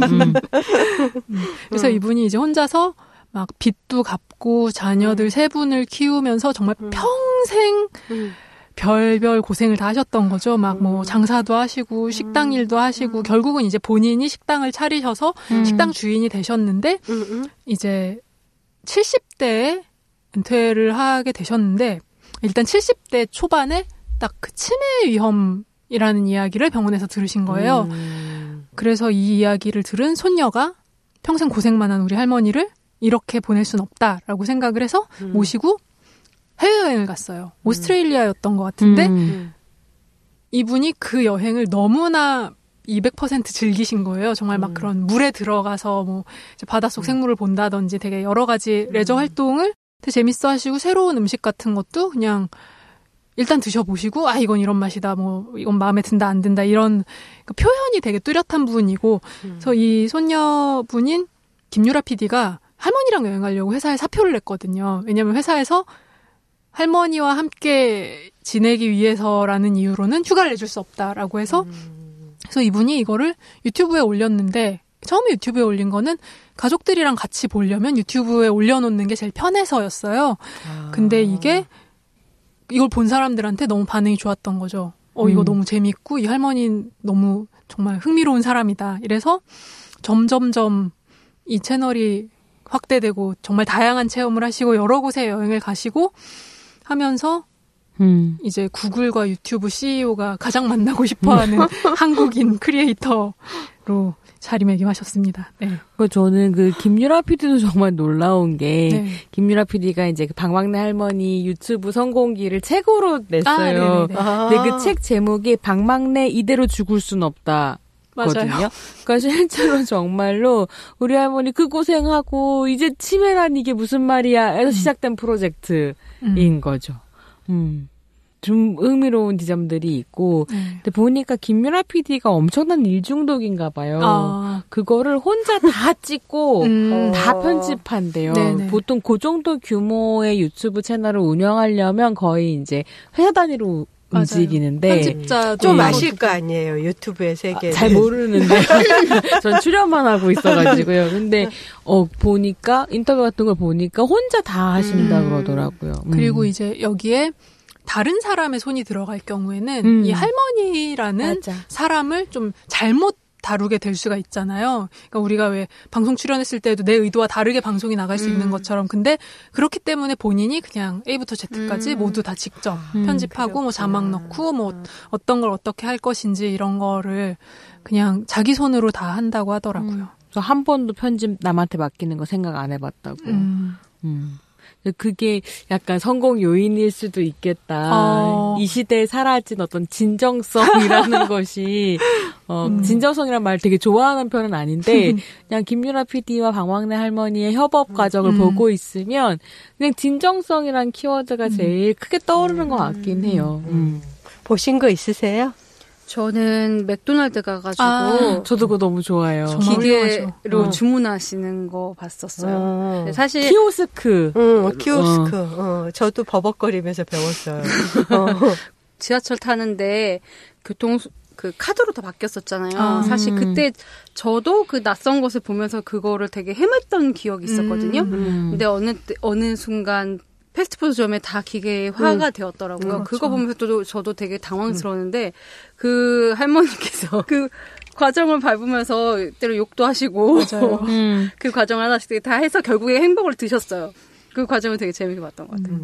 그래서 이분이 이제 혼자서 막 빚도 갚고 자녀들 3분을 키우면서 정말 평생 별별 고생을 다 하셨던 거죠. 막 장사도 하시고 식당 일도 하시고 결국은 이제 본인이 식당을 차리셔서 식당 주인이 되셨는데 이제 70대에 은퇴를 하게 되셨는데 일단 70대 초반에 딱 그 치매 위험이라는 이야기를 병원에서 들으신 거예요. 그래서 이 이야기를 들은 손녀가 평생 고생만 한 우리 할머니를 이렇게 보낼 순 없다라고 생각을 해서 모시고 해외여행을 갔어요. 오스트레일리아였던 것 같은데 이분이 그 여행을 너무나 200% 즐기신 거예요. 정말 막 그런 물에 들어가서 이제 바닷속 생물을 본다든지 되게 여러 가지 레저 활동을 되게 재밌어 하시고 새로운 음식 같은 것도 그냥 일단 드셔보시고 이건 이런 맛이다. 이건 마음에 든다 안 든다 이런 표현이 되게 뚜렷한 분이고 그래서 이 손녀분인 김유라 PD가 할머니랑 여행하려고 회사에 사표를 냈거든요. 왜냐하면 회사에서 할머니와 함께 지내기 위해서라는 이유로는 휴가를 내줄 수 없다라고 해서 그래서 이분이 이거를 유튜브에 올렸는데 처음에 유튜브에 올린 거는 가족들이랑 같이 보려면 유튜브에 올려놓는 게 제일 편해서였어요. 근데 이걸 본 사람들한테 너무 반응이 좋았던 거죠. 이거 너무 재밌고 이 할머니는 너무 정말 흥미로운 사람이다. 이래서 점점점 이 채널이 확대되고 정말 다양한 체험을 하시고 여러 곳에 여행을 가시고 하면서 이제 구글과 유튜브 CEO가 가장 만나고 싶어하는 한국인 크리에이터로 자리매김하셨습니다. 네. 저는 그 김유라 PD도 정말 놀라운 게 김유라 PD가 이제 그 박막내 할머니 유튜브 성공기를 책으로 냈어요. 근데 그 책 제목이 박막내 이대로 죽을 순 없다. 거든요. 그러니까 실제로 정말로 우리 할머니 그 고생하고 이제 치매란 이게 무슨 말이야 해서 시작된 프로젝트인 거죠. 좀 흥미로운 지점들이 있고 근데 보니까 김유라 PD가 엄청난 일중독인가 봐요. 그거를 혼자 다 찍고 다 편집한대요. 보통 그 정도 규모의 유튜브 채널을 운영하려면 거의 이제 회사 단위로 움직이는데 편집자도 좀 아실 거 아니에요. 유튜브의 세계. 잘 모르는데 전 출연만 하고 있어가지고요. 근데 보니까 인터뷰 같은 걸 보니까 혼자 다 하신다 그러더라고요. 그리고 이제 여기에 다른 사람의 손이 들어갈 경우에는 이 할머니라는 사람을 좀 잘못 다루게 될 수가 있잖아요. 그러니까 우리가 왜 방송 출연했을 때도 내 의도와 다르게 방송이 나갈 수 있는 것처럼. 근데 그렇기 때문에 본인이 그냥 A부터 Z까지 모두 다 직접 편집하고 자막 넣고 어떤 걸 어떻게 할 것인지 이런 거를 그냥 자기 손으로 다 한다고 하더라고요. 그래서 한 번도 편집 남한테 맡기는 거 생각 안 해봤다고. 그게 약간 성공 요인일 수도 있겠다. 이 시대에 사라진 어떤 진정성이라는 것이 진정성이란 말 되게 좋아하는 편은 아닌데 그냥 김유라 PD와 박막내 할머니의 협업 과정을 보고 있으면 그냥 진정성이란 키워드가 제일 크게 떠오르는 것 같긴 해요. 보신 거 있으세요? 저는 맥도날드 가가지고 저도 그거 너무 좋아해요. 기계로 주문하시는 거 봤었어요. 사실 키오스크. 키오스크. 저도 버벅거리면서 배웠어요. 지하철 타는데 그 카드로 다 바뀌었었잖아요. 사실 그때 저도 그 낯선 것을 보면서 그거를 되게 헤맸던 기억이 있었거든요. 근데 어느 순간 패스트푸드점에 다 기계화가 되었더라고요. 그렇죠. 그거 보면서 저도 되게 당황스러웠는데 그 할머니께서 그 과정을 밟으면서 때로 욕도 하시고 그 과정을 하나씩 다 해서 결국에 햄버거를 드셨어요. 그 과정을 되게 재밌게 봤던 것 같아요.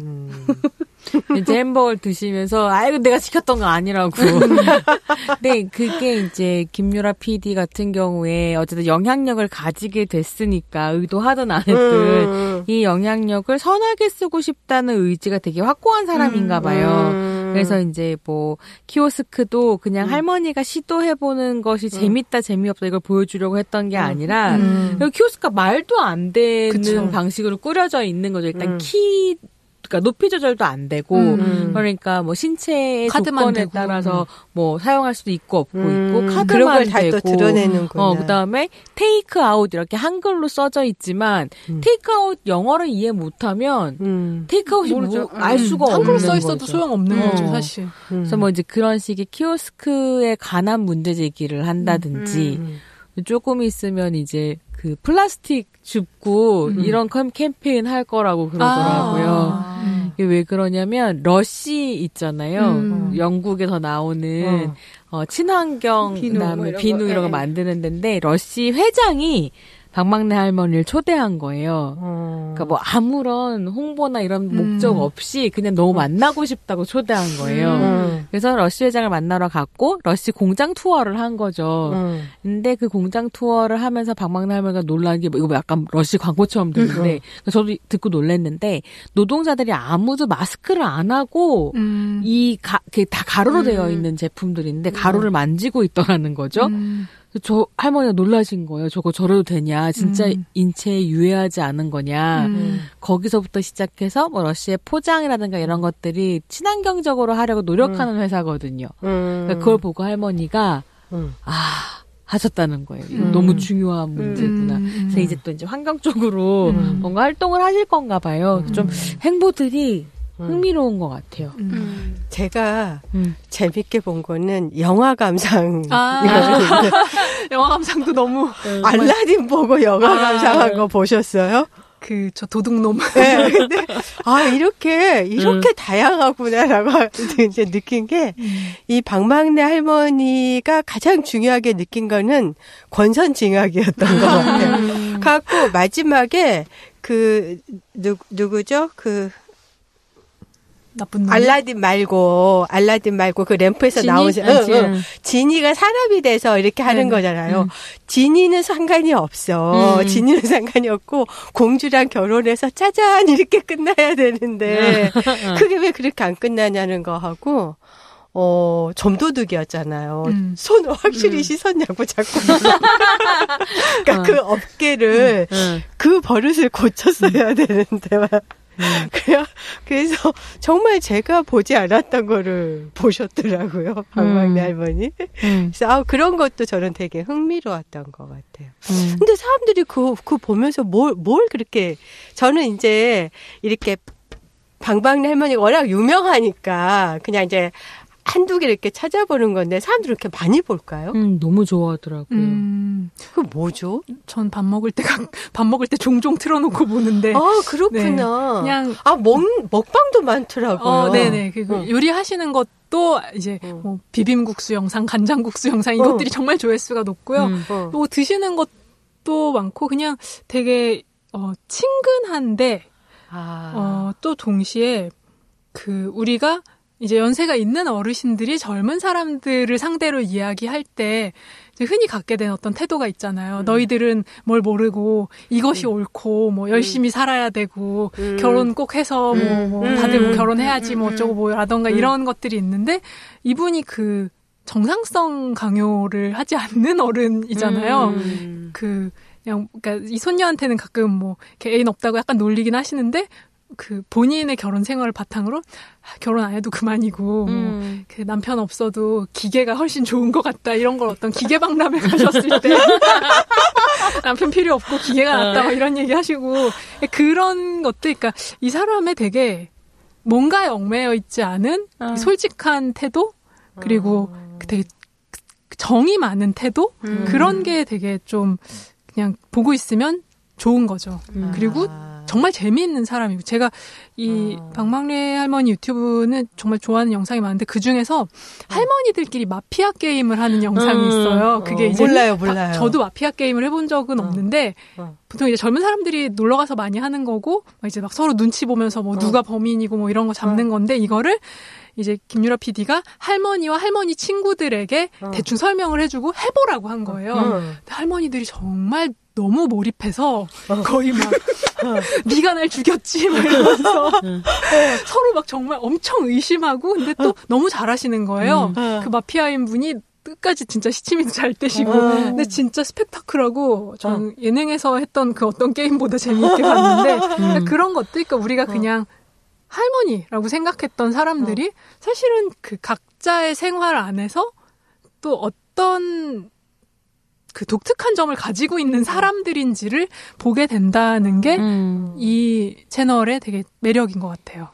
이제 햄버거를 드시면서 이거 내가 시켰던 거 아니라고. 근데 그게 이제 김유라 PD 같은 경우에 어쨌든 영향력을 가지게 됐으니까 의도하든 안 했든 이 영향력을 선하게 쓰고 싶다는 의지가 되게 확고한 사람인가 봐요. 그래서 이제 뭐 키오스크도 그냥 할머니가 시도해보는 것이 재밌다 재미없다 이걸 보여주려고 했던 게 아니라 키오스크가 말도 안 되는 그쵸. 방식으로 꾸려져 있는 거죠. 일단 그러니까 높이 조절도 안 되고 그러니까 뭐 신체의 조건에 되고. 따라서 뭐 사용할 수도 있고 없고 있고 카드만 그런 걸 다 되고 또 드러내는구나. 그다음에 테이크 아웃 이렇게 한글로 써져 있지만 테이크 아웃 영어를 이해 못하면 테이크 아웃이 알 수가 없는 한글로 써 있어도 거죠. 소용없는 거죠, 사실. 그래서 뭐 이제 그런 식의 키오스크에 관한 문제 제기를 한다든지 조금 있으면 이제 그 플라스틱 줍고 이런 캠페인 할 거라고 그러더라고요. 이게 왜 그러냐면 러쉬 있잖아요. 영국에서 나오는 친환경 그다음에 비누 이런 거 만드는 데인데 러쉬 회장이 박막내 할머니를 초대한 거예요. 그러니까 뭐 아무런 홍보나 이런 목적 없이 그냥 너무 만나고 싶다고 초대한 거예요. 그래서 러쉬 회장을 만나러 갔고 러쉬 공장 투어를 한 거죠. 근데 그 공장 투어를 하면서 박막내 할머니가 놀란 게 이거 약간 러쉬 광고처럼 들리는데 저도 듣고 놀랐는데 노동자들이 아무도 마스크를 안 하고 다 가루로 되어 있는 제품들인데 가루를 만지고 있더라는 거죠. 저 할머니가 놀라신 거예요. 저거 저래도 되냐? 진짜 인체에 유해하지 않은 거냐? 거기서부터 시작해서 뭐 러시의 포장이라든가 이런 것들이 친환경적으로 하려고 노력하는 회사거든요. 그러니까 그걸 보고 할머니가 하셨다는 거예요. 너무 중요한 문제구나. 그래서 이제 또 이제 환경 쪽으로 뭔가 활동을 하실 건가 봐요. 좀 행보들이 흥미로운 것 같아요. 제가 재밌게 본 거는 영화 감상. 영화 감상도 너무. 알라딘 보고 영화 감상한 거 보셨어요? 저 도둑놈. 네, 근데, 이렇게 다양하구나라고 이제 느낀 게, 이 박막내 할머니가 가장 중요하게 느낀 거는 권선징악이었던 것 같아요. 갖고 마지막에 누구죠? 나쁜 놈. 알라딘 말고 그 램프에서 나오는 지니가 사람이 돼서 이렇게 하는 거잖아요. 지니는 상관이 없어. 지니는 상관이 없고 공주랑 결혼해서 짜잔 이렇게 끝나야 되는데 그게 왜 그렇게 안 끝나냐는 거 하고 점도둑이었잖아요. 손을 확실히 씻었냐고 자꾸. 그러니까 그 업계를 그 버릇을 고쳤어야 되는데. 그래서 정말 제가 보지 않았던 거를 보셨더라고요. 박막내 할머니. 그래서 그런 것도 저는 되게 흥미로웠던 것 같아요. 근데 사람들이 그 보면서 뭘 그렇게 저는 이제 이렇게 박막내 할머니가 워낙 유명하니까 그냥 이제 한두 개 이렇게 찾아보는 건데 사람들이 이렇게 많이 볼까요? 너무 좋아하더라고요. 그 뭐죠? 전 밥 먹을 때 종종 틀어놓고 보는데. 그렇구나. 네, 그냥 먹방도 많더라고요. 네네. 그리고 요리하시는 것도 이제 뭐 비빔국수 영상, 간장국수 영상 이것들이 정말 조회수가 높고요. 또 드시는 것도 많고 그냥 되게 친근한데 또 동시에 우리가 이제 연세가 있는 어르신들이 젊은 사람들을 상대로 이야기할 때 이제 흔히 갖게 된 어떤 태도가 있잖아요. 너희들은 뭘 모르고 이것이 옳고 뭐 열심히 살아야 되고 결혼 꼭 해서 뭐 다들 뭐 결혼해야지 뭐 어쩌고 뭐라던가 이런 것들이 있는데 이분이 정상성 강요를 하지 않는 어른이잖아요. 그러니까 이 손녀한테는 가끔 뭐 애인 없다고 약간 놀리긴 하시는데 본인의 결혼 생활을 바탕으로 결혼 안 해도 그만이고 남편 없어도 기계가 훨씬 좋은 것 같다 이런 걸 어떤 기계박람회 가셨을 때 남편 필요 없고 기계가 낫다 뭐 이런 얘기 하시고 그런 것들 그러니까 이 사람의 되게 뭔가에 얽매여 있지 않은 솔직한 태도 그리고 되게 정이 많은 태도? 그런 게 되게 좀 그냥 보고 있으면 좋은 거죠. 그리고 정말 재미있는 사람이고 제가 이 박막래 할머니 유튜브는 정말 좋아하는 영상이 많은데 그중에서 할머니들끼리 마피아 게임을 하는 영상이 있어요. 그게 이제 몰라요. 저도 마피아 게임을 해본 적은 없는데 보통 이제 젊은 사람들이 놀러 가서 많이 하는 거고 막 이제 막 서로 눈치 보면서 뭐 누가 범인이고 뭐 이런 거 잡는 건데 이거를 이제 김유라 PD가 할머니와 할머니 친구들에게 대충 설명을 해주고 해보라고 한 거예요. 근데 할머니들이 정말 너무 몰입해서 거의 막 네가 날 죽였지 막 이러면서 서로 막 정말 엄청 의심하고 근데 또 너무 잘하시는 거예요. 그 마피아인 분이 끝까지 진짜 시치미도 잘 떼시고 근데 진짜 스펙타클하고 저는 예능에서 했던 그 어떤 게임보다 재미있게 봤는데 그런 것도 그러니까 우리가 그냥 할머니라고 생각했던 사람들이 사실은 그 각자의 생활 안에서 또 어떤 그 독특한 점을 가지고 있는 사람들인지를 보게 된다는 게 이 채널의 되게 매력인 것 같아요.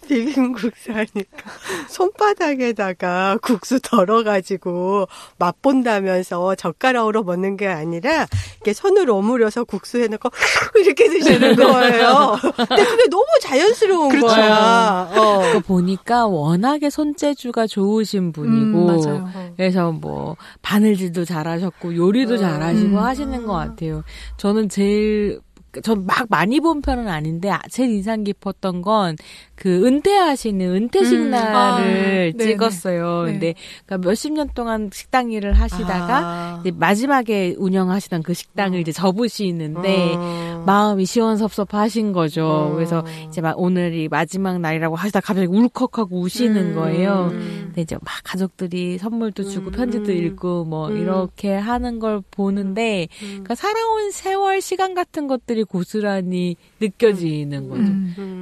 비빔국수 하니까 손바닥에다가 국수 덜어가지고 맛본다면서 젓가락으로 먹는 게 아니라 이렇게 손으로 오므려서 국수 해놓고 이렇게 드시는 거예요. 근데 그게 너무 자연스러운 그렇죠. 거야. 그거 보니까 워낙에 손재주가 좋으신 분이고 맞아요. 그래서 뭐 바늘질도 잘하셨고 요리도 잘하시고 하시는 것 같아요. 저는 전 막 많이 본 편은 아닌데 제일 인상 깊었던 건 그 은퇴하시는 은퇴식 날을 찍었어요. 근데 그러니까 몇십 년 동안 식당 일을 하시다가 이제 마지막에 운영하시던 그 식당을 이제 접으시는데 마음이 시원섭섭하신 거죠. 그래서 이제 막 오늘이 마지막 날이라고 하시다 갑자기 울컥하고 우시는 거예요. 근데 이제 막 가족들이 선물도 주고 편지도 읽고 뭐 이렇게 하는 걸 보는데 그러니까 살아온 세월 시간 같은 것들이 고스란히 느껴지는 거죠.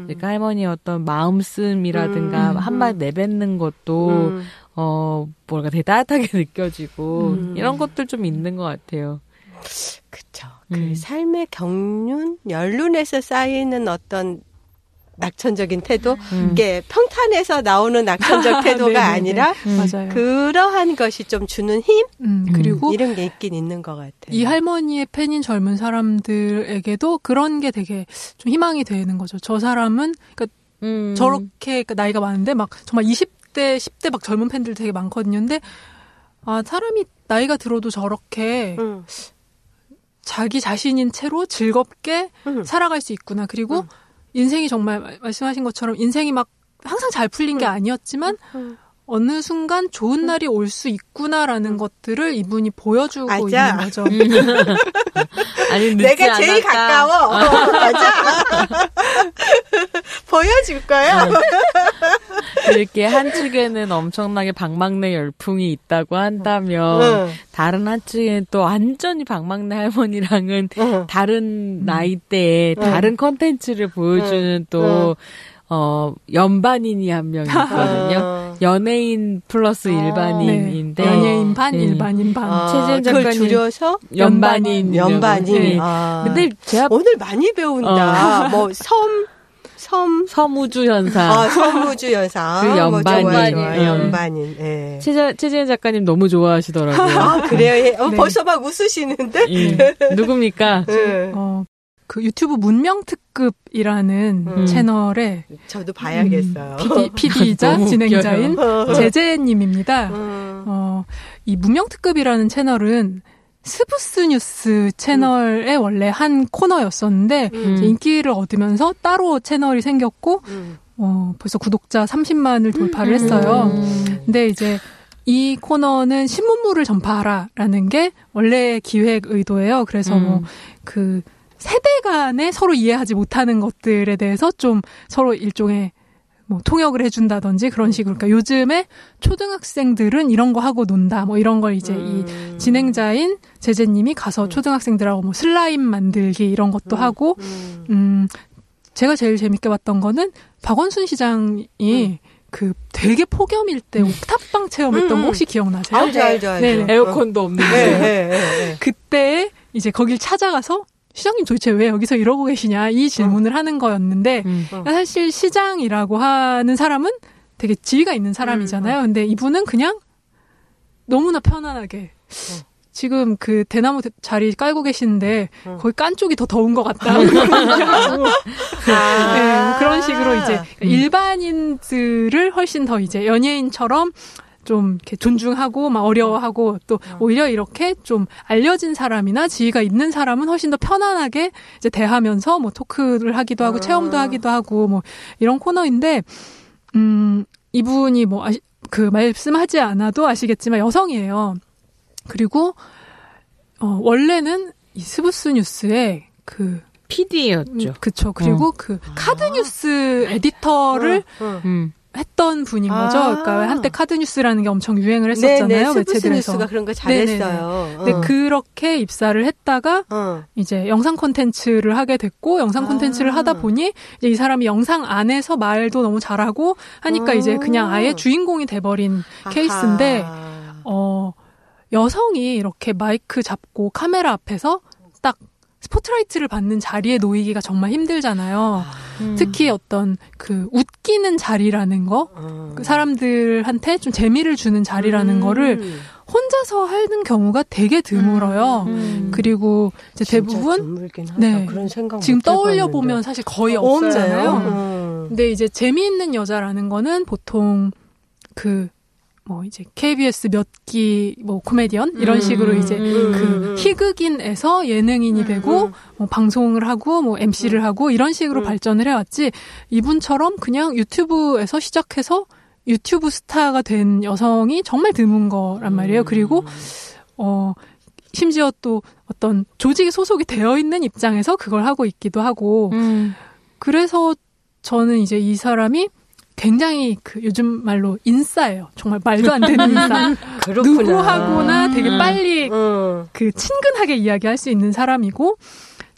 그러니까 할머니의 어떤 마음씀이라든가 한마디 내뱉는 것도 뭐랄까 되게 따뜻하게 느껴지고 이런 것들 좀 있는 것 같아요. 그쵸. 그 삶의 경륜, 연륜에서 쌓이는 어떤 낙천적인 태도, 이게 평탄에서 나오는 낙천적 태도가 아니라 맞아요. 그러한 것이 좀 주는 힘, 그리고 이런 게 있긴 있는 것 같아요. 이 할머니의 팬인 젊은 사람들에게도 그런 게 되게 좀 희망이 되는 거죠. 저 사람은 그러니까 저렇게 나이가 많은데 막 정말 20대, 10대 막 젊은 팬들 되게 많거든요. 근데 사람이 나이가 들어도 저렇게 자기 자신인 채로 즐겁게 살아갈 수 있구나. 그리고 인생이 정말 말씀하신 것처럼 인생이 막 항상 잘 풀린 게 아니었지만 어느 순간 좋은 날이 올 수 있구나라는 것들을 이분이 보여주고 있는 거죠. 아니, 내가 제일 가까워. 맞아. 보여줄 거야. 이렇게 한쪽에는 엄청나게 박막내 열풍이 있다고 한다면 다른 한쪽에는 또 완전히 박막내 할머니랑은 다른 나이대에 다른 컨텐츠를 보여주는 또 연반인이 한 명 있거든요. 연예인 플러스 일반인인데. 네. 연예인 반, 일반인 반. 최재현 작가님. 그걸 줄여서? 연반인. 연반인. 근데 제가 오늘 많이 배운다. 뭐, 섬우주 현상. 섬우주 현상. 그 연반인. 연반인. 예. 최재현 작가님 너무 좋아하시더라고요. 그래요? 벌써 막 웃으시는데? 누굽니까? 그 유튜브 문명특급이라는 채널에 저도 봐야겠어요. PD이자 진행자인 제재님입니다. 이 문명특급이라는 채널은 스브스 뉴스 채널의 원래 한 코너였었는데 이제 인기를 얻으면서 따로 채널이 생겼고 벌써 구독자 30만을 돌파를 했어요. 근데 이제 이 코너는 신문물을 전파하라라는 게 원래 기획 의도예요. 그래서 뭐 그 세대 간에 서로 이해하지 못하는 것들에 대해서 좀 서로 일종의 뭐 통역을 해준다든지 그런 식으로. 그러니까 요즘에 초등학생들은 이런 거 하고 논다. 뭐 이런 걸 이제 이 진행자인 제재님이 가서 초등학생들하고 뭐 슬라임 만들기 이런 것도 하고, 제가 제일 재밌게 봤던 거는 박원순 시장이 그 되게 폭염일 때 옥탑방 체험했던 거 혹시 기억나세요? 알죠. 네. 에어컨도 없는데. 그때 이제 거길 찾아가서 시장님 도대체 왜 여기서 이러고 계시냐 이 질문을 하는 거였는데 사실 시장이라고 하는 사람은 되게 지위가 있는 사람이잖아요. 근데 이분은 그냥 너무나 편안하게. 지금 그 대나무 자리 깔고 계시는데 거의 깐 쪽이 더 더운 것 같다. 네, 그런 식으로 이제 일반인들을 훨씬 더 이제 연예인처럼 좀 이렇게 존중하고 막 어려워하고 또 오히려 이렇게 좀 알려진 사람이나 지위가 있는 사람은 훨씬 더 편안하게 이제 대하면서 뭐 토크를 하기도 하고 체험도 하기도 하고 뭐 이런 코너인데 이분이 뭐 그 말씀하지 않아도 아시겠지만 여성이에요. 그리고 원래는 이 스브스 뉴스에 그 PD였죠. 그쵸. 그리고 그 카드 뉴스 에디터를 했던 분인 거죠. 그러니까 한때 카드 뉴스라는 게 엄청 유행을 했었잖아요. 스브스 뉴스가 그런 거 잘했어요. 근데 그렇게 입사를 했다가 이제 영상 콘텐츠를 하게 됐고 영상 콘텐츠를 하다 보니 이제 이 사람이 영상 안에서 말도 너무 잘하고 하니까 이제 그냥 아예 주인공이 돼버린 케이스인데 여성이 이렇게 마이크 잡고 카메라 앞에서 딱 스포트라이트를 받는 자리에 놓이기가 정말 힘들잖아요. 특히 어떤 그 웃기는 자리라는 거, 그 사람들한테 좀 재미를 주는 자리라는 거를 혼자서 하는 경우가 되게 드물어요. 그리고 이제 대부분 네, 그런 생각 지금 떠올려 보면 사실 거의 없잖아요. 근데 이제 재미있는 여자라는 거는 보통 그 뭐 이제 KBS 몇 기 뭐 코미디언 이런 식으로 이제 그 희극인에서 예능인이 되고 뭐 방송을 하고 뭐 MC를 하고 이런 식으로 발전을 해왔지 이분처럼 그냥 유튜브에서 시작해서 유튜브 스타가 된 여성이 정말 드문 거란 말이에요. 그리고 심지어 또 어떤 조직에 소속이 되어 있는 입장에서 그걸 하고 있기도 하고 그래서 저는 이제 이 사람이 굉장히 그 요즘 말로 인싸예요. 정말 말도 안 되는 인싸. 누구하고나 되게 빨리 그 친근하게 이야기할 수 있는 사람이고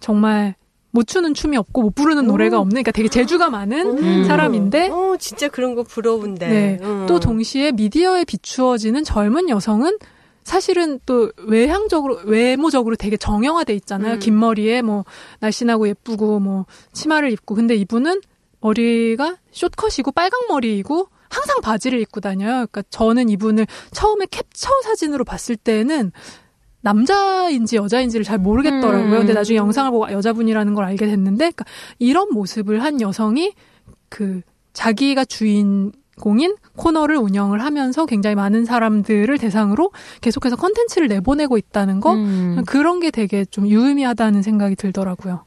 정말 못 추는 춤이 없고 못 부르는 노래가 없는 그러니까 되게 재주가 많은 사람인데 진짜 그런 거 부러운데. 네. 또 동시에 미디어에 비추어지는 젊은 여성은 사실은 또 외모적으로 되게 정형화돼 있잖아요. 긴 머리에 뭐 날씬하고 예쁘고 뭐 치마를 입고 근데 이분은 머리가 숏컷이고 빨강머리이고 항상 바지를 입고 다녀요. 그러니까 저는 이분을 처음에 캡처 사진으로 봤을 때는 남자인지 여자인지를 잘 모르겠더라고요. 근데 나중에 영상을 보고 여자분이라는 걸 알게 됐는데 그러니까 이런 모습을 한 여성이 그 자기가 주인공인 코너를 운영을 하면서 굉장히 많은 사람들을 대상으로 계속해서 콘텐츠를 내보내고 있다는 거 그런 게 되게 좀 유의미하다는 생각이 들더라고요.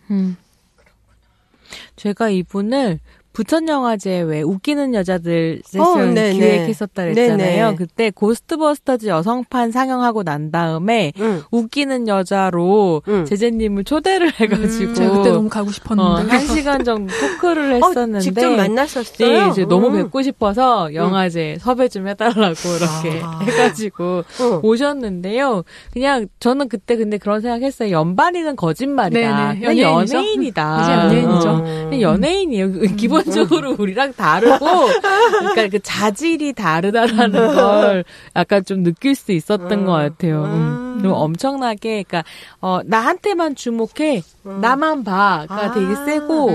제가 이분을 부천영화제 왜 웃기는 여자들 세션 기획했었다 그랬잖아요. 그때 고스트버스터즈 여성판 상영하고 난 다음에 웃기는 여자로 제재님을 초대를 해가지고 제가 그때 너무 가고 싶었는데 1시간 정도 토크를 했었는데 직접 만났었어요? 네, 이제 너무 뵙고 싶어서 영화제 섭외 좀 해달라고 이렇게 해가지고 오셨는데요. 그냥 저는 그때 근데 그런 생각했어요. 연반이는 거짓말이다. 네네, 그냥 연예인이다. 이제 연예인이죠. 그냥 연예인이에요. 기본적으로 우리랑 다르고 그러니까 그 자질이 다르다라는 걸 약간 좀 느낄 수 있었던 것 같아요. 그리고 엄청나게 그러니까 나한테만 주목해 나만 봐가 되게 세고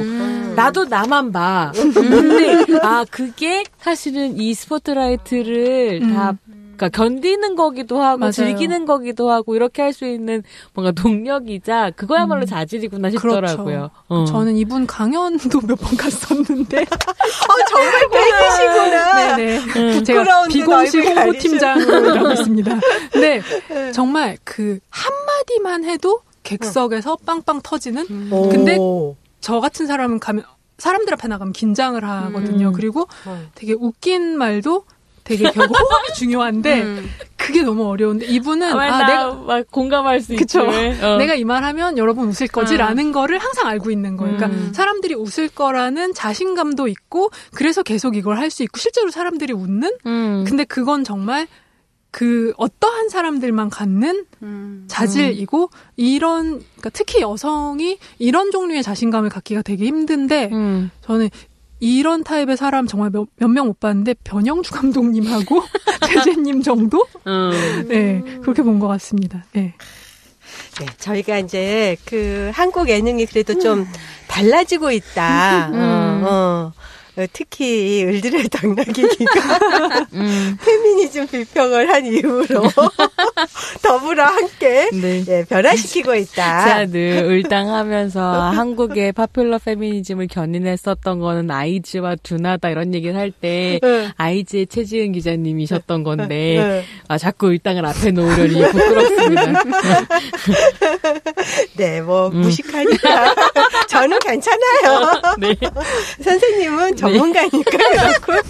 나도 나만 봐. 근데 그게 사실은 이 스포트라이트를 다 그러니까 견디는 거기도 하고 맞아요. 즐기는 거기도 하고 이렇게 할 수 있는 뭔가 동력이자 그거야말로 자질이구나 싶더라고요. 그렇죠. 저는 이분 강연도 몇 번 갔었는데 정말 팬이시구나. 네네. 제가 비공식 홍보팀장으로 일하고 있습니다. 근데 정말 그 한마디만 해도 객석에서 빵빵 터지는 근데 저 같은 사람은 가면 사람들 앞에 나가면 긴장을 하거든요. 그리고 되게 웃긴 말도 되게 결국 호흡이 중요한데 그게 너무 어려운데 이분은 내가 막 공감할 수 있지. 내가 이 말하면 여러분 웃을 거지라는 거를 항상 알고 있는 거예요. 그러니까 사람들이 웃을 거라는 자신감도 있고 그래서 계속 이걸 할 수 있고 실제로 사람들이 웃는 근데 그건 정말 그 어떠한 사람들만 갖는 자질이고 그러니까 특히 여성이 이런 종류의 자신감을 갖기가 되게 힘든데 저는 이런 타입의 사람 정말 몇 명 못 봤는데 변영주 감독님하고 제재님 정도? 네, 그렇게 본 것 같습니다. 네. 네, 저희가 이제 그 한국 예능이 그래도 좀 달라지고 있다. 특히 을들의 당나귀가 페미니즘 비평을 한 이후로 더불어 함께 네. 예, 변화시키고 있다. 제가 늘 을당하면서 한국의 파퓰러 페미니즘을 견인했었던 거는 아이즈와 두나다 이런 얘기를 할 때 아이즈의 최지은 기자님이셨던 건데 자꾸 을당을 앞에 놓으려니 부끄럽습니다. 네, 뭐 무식하니까 저는 괜찮아요. 네. 선생님은 전문가니까 그렇고.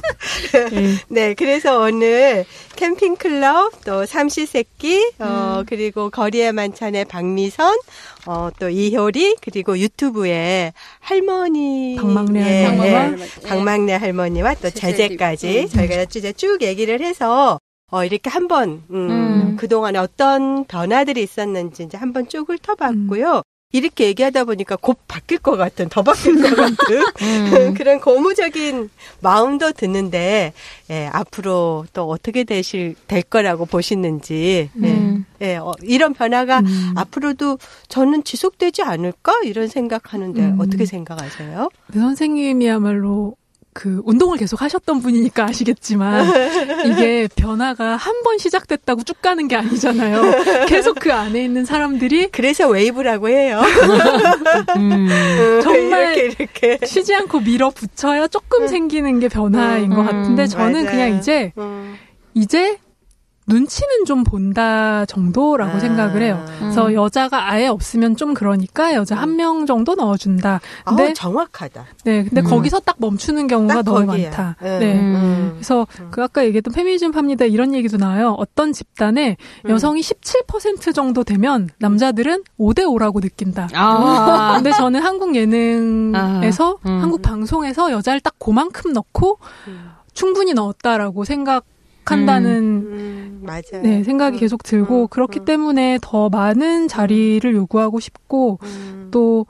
네, 그래서 오늘 캠핑클럽, 또 삼시세끼, 그리고 거리의 만찬의 박미선, 또 이효리, 그리고 유튜브에 할머니. 박막내 할머니와 또 제재까지 저희가 이제 쭉 얘기를 해서 이렇게 한번, 그동안에 어떤 변화들이 있었는지 이제 한번 쭉 훑어봤고요. 이렇게 얘기하다 보니까 곧 바뀔 것 같은, 더 바뀔 것 같은 그런 고무적인 마음도 드는데, 예, 앞으로 또 어떻게 될 거라고 보시는지, 예, 이런 변화가 앞으로도 저는 지속되지 않을까? 이런 생각하는데 어떻게 생각하세요? 네, 선생님이야말로 운동을 계속 하셨던 분이니까 아시겠지만, 이게 변화가 한 번 시작됐다고 쭉 가는 게 아니잖아요. 계속 그 안에 있는 사람들이. 그래서 웨이브라고 해요. 정말 이렇게 쉬지 않고 밀어붙여야 조금 생기는 게 변화인 것 같은데, 저는 맞아요. 그냥 이제 눈치는 좀 본다 정도라고 생각을 해요. 그래서 여자가 아예 없으면 좀 그러니까 여자 한 명 정도 넣어준다. 근데 정확하다. 네, 근데 거기서 딱 멈추는 경우가 너무 많다. 네, 그래서 아까 얘기했던 페미니즘 팝니다 이런 얘기도 나와요. 어떤 집단에 여성이 17% 정도 되면 남자들은 5대5라고 느낀다. 근데 저는 한국 예능에서 한국 방송에서 여자를 딱 그만큼 넣고 충분히 넣었다라고 한다는 맞아요. 네, 생각이 계속 들고 그렇기 때문에 더 많은 자리를 요구하고 싶고 또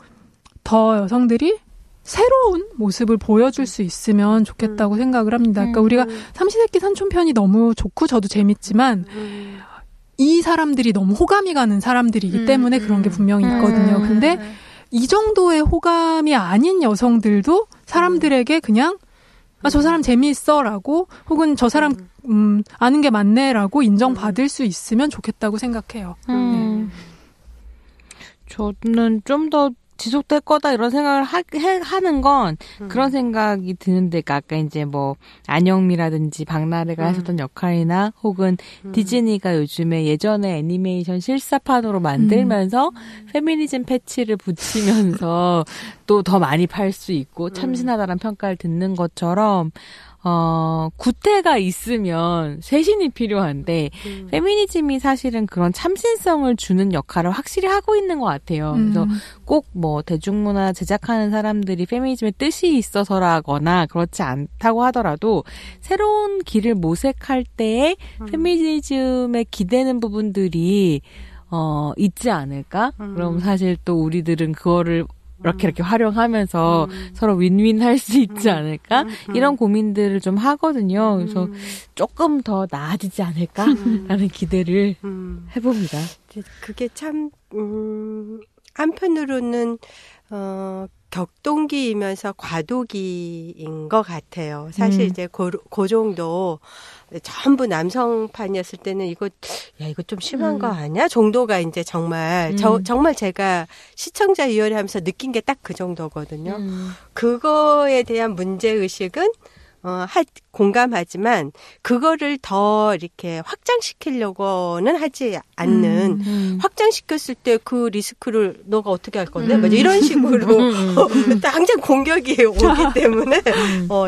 더 여성들이 새로운 모습을 보여줄 수 있으면 좋겠다고 생각을 합니다. 그러니까 우리가 삼시세끼 산촌편이 너무 좋고 저도 재밌지만 이 사람들이 너무 호감이 가는 사람들이기 때문에 그런 게 분명히 있거든요. 근데 이 정도의 호감이 아닌 여성들도 사람들에게 그냥 저 사람 재미있어라고 혹은 저 사람 아는 게 많네라고 인정받을 수 있으면 좋겠다고 생각해요. 네. 저는 좀 더 지속될 거다 이런 생각을 하는 건 그런 생각이 드는데 아까 이제 뭐 안영미라든지 박나래가 하셨던 역할이나 혹은 디즈니가 요즘에 예전에 애니메이션 실사판으로 만들면서 페미니즘 패치를 붙이면서 또 더 많이 팔 수 있고 참신하다는 평가를 듣는 것처럼 구태가 있으면 쇄신이 필요한데 페미니즘이 사실은 그런 참신성을 주는 역할을 확실히 하고 있는 것 같아요. 그래서 꼭 뭐 대중문화 제작하는 사람들이 페미니즘의 뜻이 있어서라거나 그렇지 않다고 하더라도 새로운 길을 모색할 때에 페미니즘에 기대는 부분들이 있지 않을까? 그럼 사실 또 우리들은 그거를 이렇게 활용하면서 서로 윈윈 할 수 있지 않을까? 이런 고민들을 좀 하거든요. 그래서 조금 더 나아지지 않을까라는 기대를 해봅니다. 그게 참, 한편으로는, 격동기이면서 과도기인 것 같아요. 사실 이제 그 정도 전부 남성판이었을 때는 이거 좀 심한 거 아니야? 정도가 이제 정말 정말 제가 시청자 위원회 하면서 느낀 게 딱 그 정도거든요. 그거에 대한 문제 의식은 공감하지만 그거를 더 이렇게 확장시키려고는 하지 않는 확장시켰을 때 그 리스크를 너가 어떻게 할 건데? 뭐 이런 식으로 당장 공격이 오기 때문에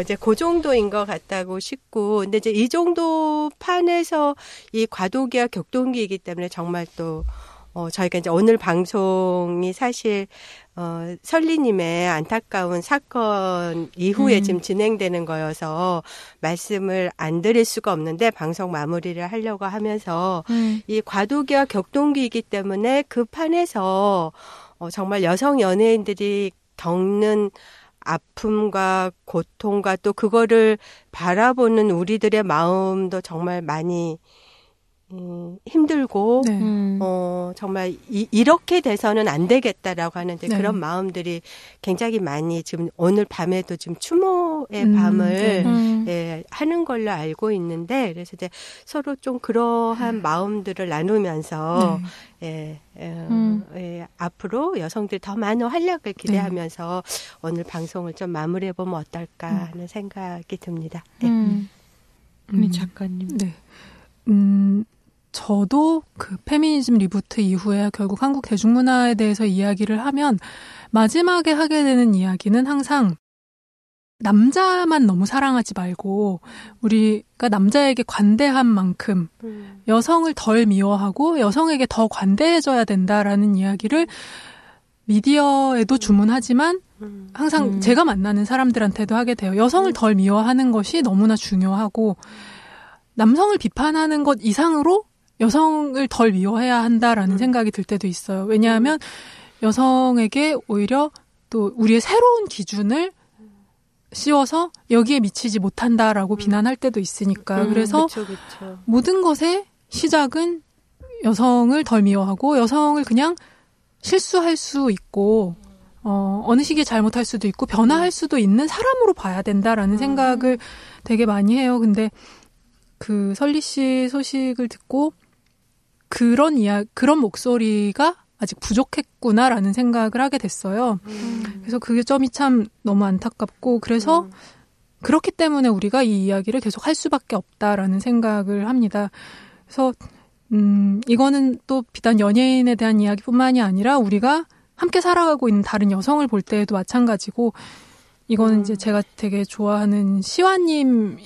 이제 그 정도인 것 같다고 싶고 근데 이제 이 정도 판에서 이 과도기와 격동기이기 때문에 정말 또 저희가 이제 오늘 방송이 사실 설리님의 안타까운 사건 이후에 지금 진행되는 거여서 말씀을 안 드릴 수가 없는데 방송 마무리를 하려고 하면서 이 과도기와 격동기이기 때문에 그 판에서 정말 여성 연예인들이 겪는 아픔과 고통과 또 그거를 바라보는 우리들의 마음도 정말 많이 힘들고 정말 이렇게 돼서는 안 되겠다라고 하는데 네. 그런 마음들이 굉장히 많이 지금 오늘 밤에도 지금 추모의 밤을 하는 걸로 알고 있는데 그래서 이제 서로 좀 그러한 마음들을 나누면서 앞으로 여성들 더 많은 활약을 기대하면서 오늘 방송을 좀 마무리해 보면 어떨까 하는 생각이 듭니다. 우리 작가님. 네. 저도 그 페미니즘 리부트 이후에 결국 한국 대중문화에 대해서 이야기를 하면 마지막에 하게 되는 이야기는 항상 남자만 너무 사랑하지 말고 우리가 남자에게 관대한 만큼 여성을 덜 미워하고 여성에게 더 관대해져야 된다라는 이야기를 미디어에도 주문하지만 항상 제가 만나는 사람들한테도 하게 돼요. 여성을 덜 미워하는 것이 너무나 중요하고 남성을 비판하는 것 이상으로 여성을 덜 미워해야 한다라는 생각이 들 때도 있어요. 왜냐하면 여성에게 오히려 또 우리의 새로운 기준을 씌워서 여기에 미치지 못한다라고 비난할 때도 있으니까. 그래서 그쵸. 모든 것의 시작은 여성을 덜 미워하고 여성을 그냥 실수할 수 있고 어느 시기에 잘못할 수도 있고 변화할 수도 있는 사람으로 봐야 된다라는 생각을 되게 많이 해요. 근데 그 설리 씨 소식을 듣고 그런 목소리가 아직 부족했구나라는 생각을 하게 됐어요. 그래서 그 점이 참 너무 안타깝고 그래서 그렇기 때문에 우리가 이 이야기를 계속 할 수밖에 없다라는 생각을 합니다. 그래서 이거는 또 비단 연예인에 대한 이야기뿐만이 아니라 우리가 함께 살아가고 있는 다른 여성을 볼 때에도 마찬가지고 이거는 이제 제가 되게 좋아하는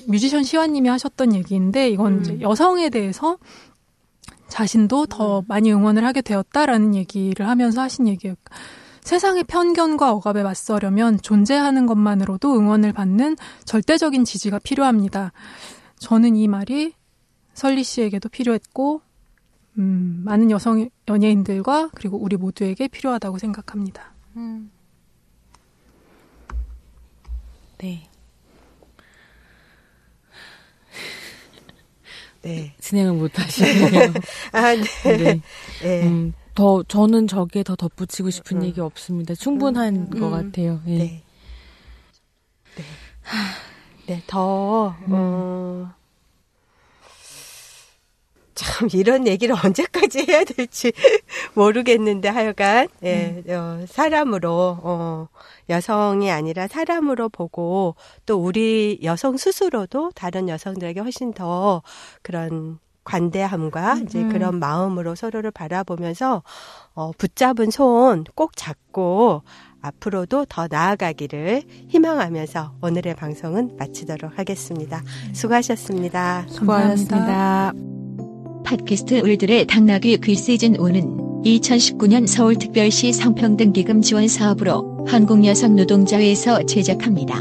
뮤지션 시완님이 하셨던 얘기인데 이건 이제 여성에 대해서 자신도 더 많이 응원을 하게 되었다라는 얘기를 하면서 하신 얘기예요. 세상의 편견과 억압에 맞서려면 존재하는 것만으로도 응원을 받는 절대적인 지지가 필요합니다. 저는 이 말이 설리 씨에게도 필요했고 많은 여성 연예인들과 그리고 우리 모두에게 필요하다고 생각합니다. 네. 네. 진행을 못 하시네요. 네. 네. 저는 저기에 더 덧붙이고 싶은 얘기 없습니다. 충분한 것 같아요. 네. 네. 네. 더, 참, 이런 얘기를 언제까지 해야 될지 모르겠는데, 하여간, 사람으로, 여성이 아니라 사람으로 보고, 또 우리 여성 스스로도 다른 여성들에게 훨씬 더 그런 관대함과 이제 그런 마음으로 서로를 바라보면서, 붙잡은 손 꼭 잡고, 앞으로도 더 나아가기를 희망하면서 오늘의 방송은 마치도록 하겠습니다. 수고하셨습니다. 수고하셨습니다. 팟캐스트 울들의 당나귀 귀 시즌5는 2019년 서울특별시 성평등기금 지원 사업으로 한국여성노동자회에서 제작합니다.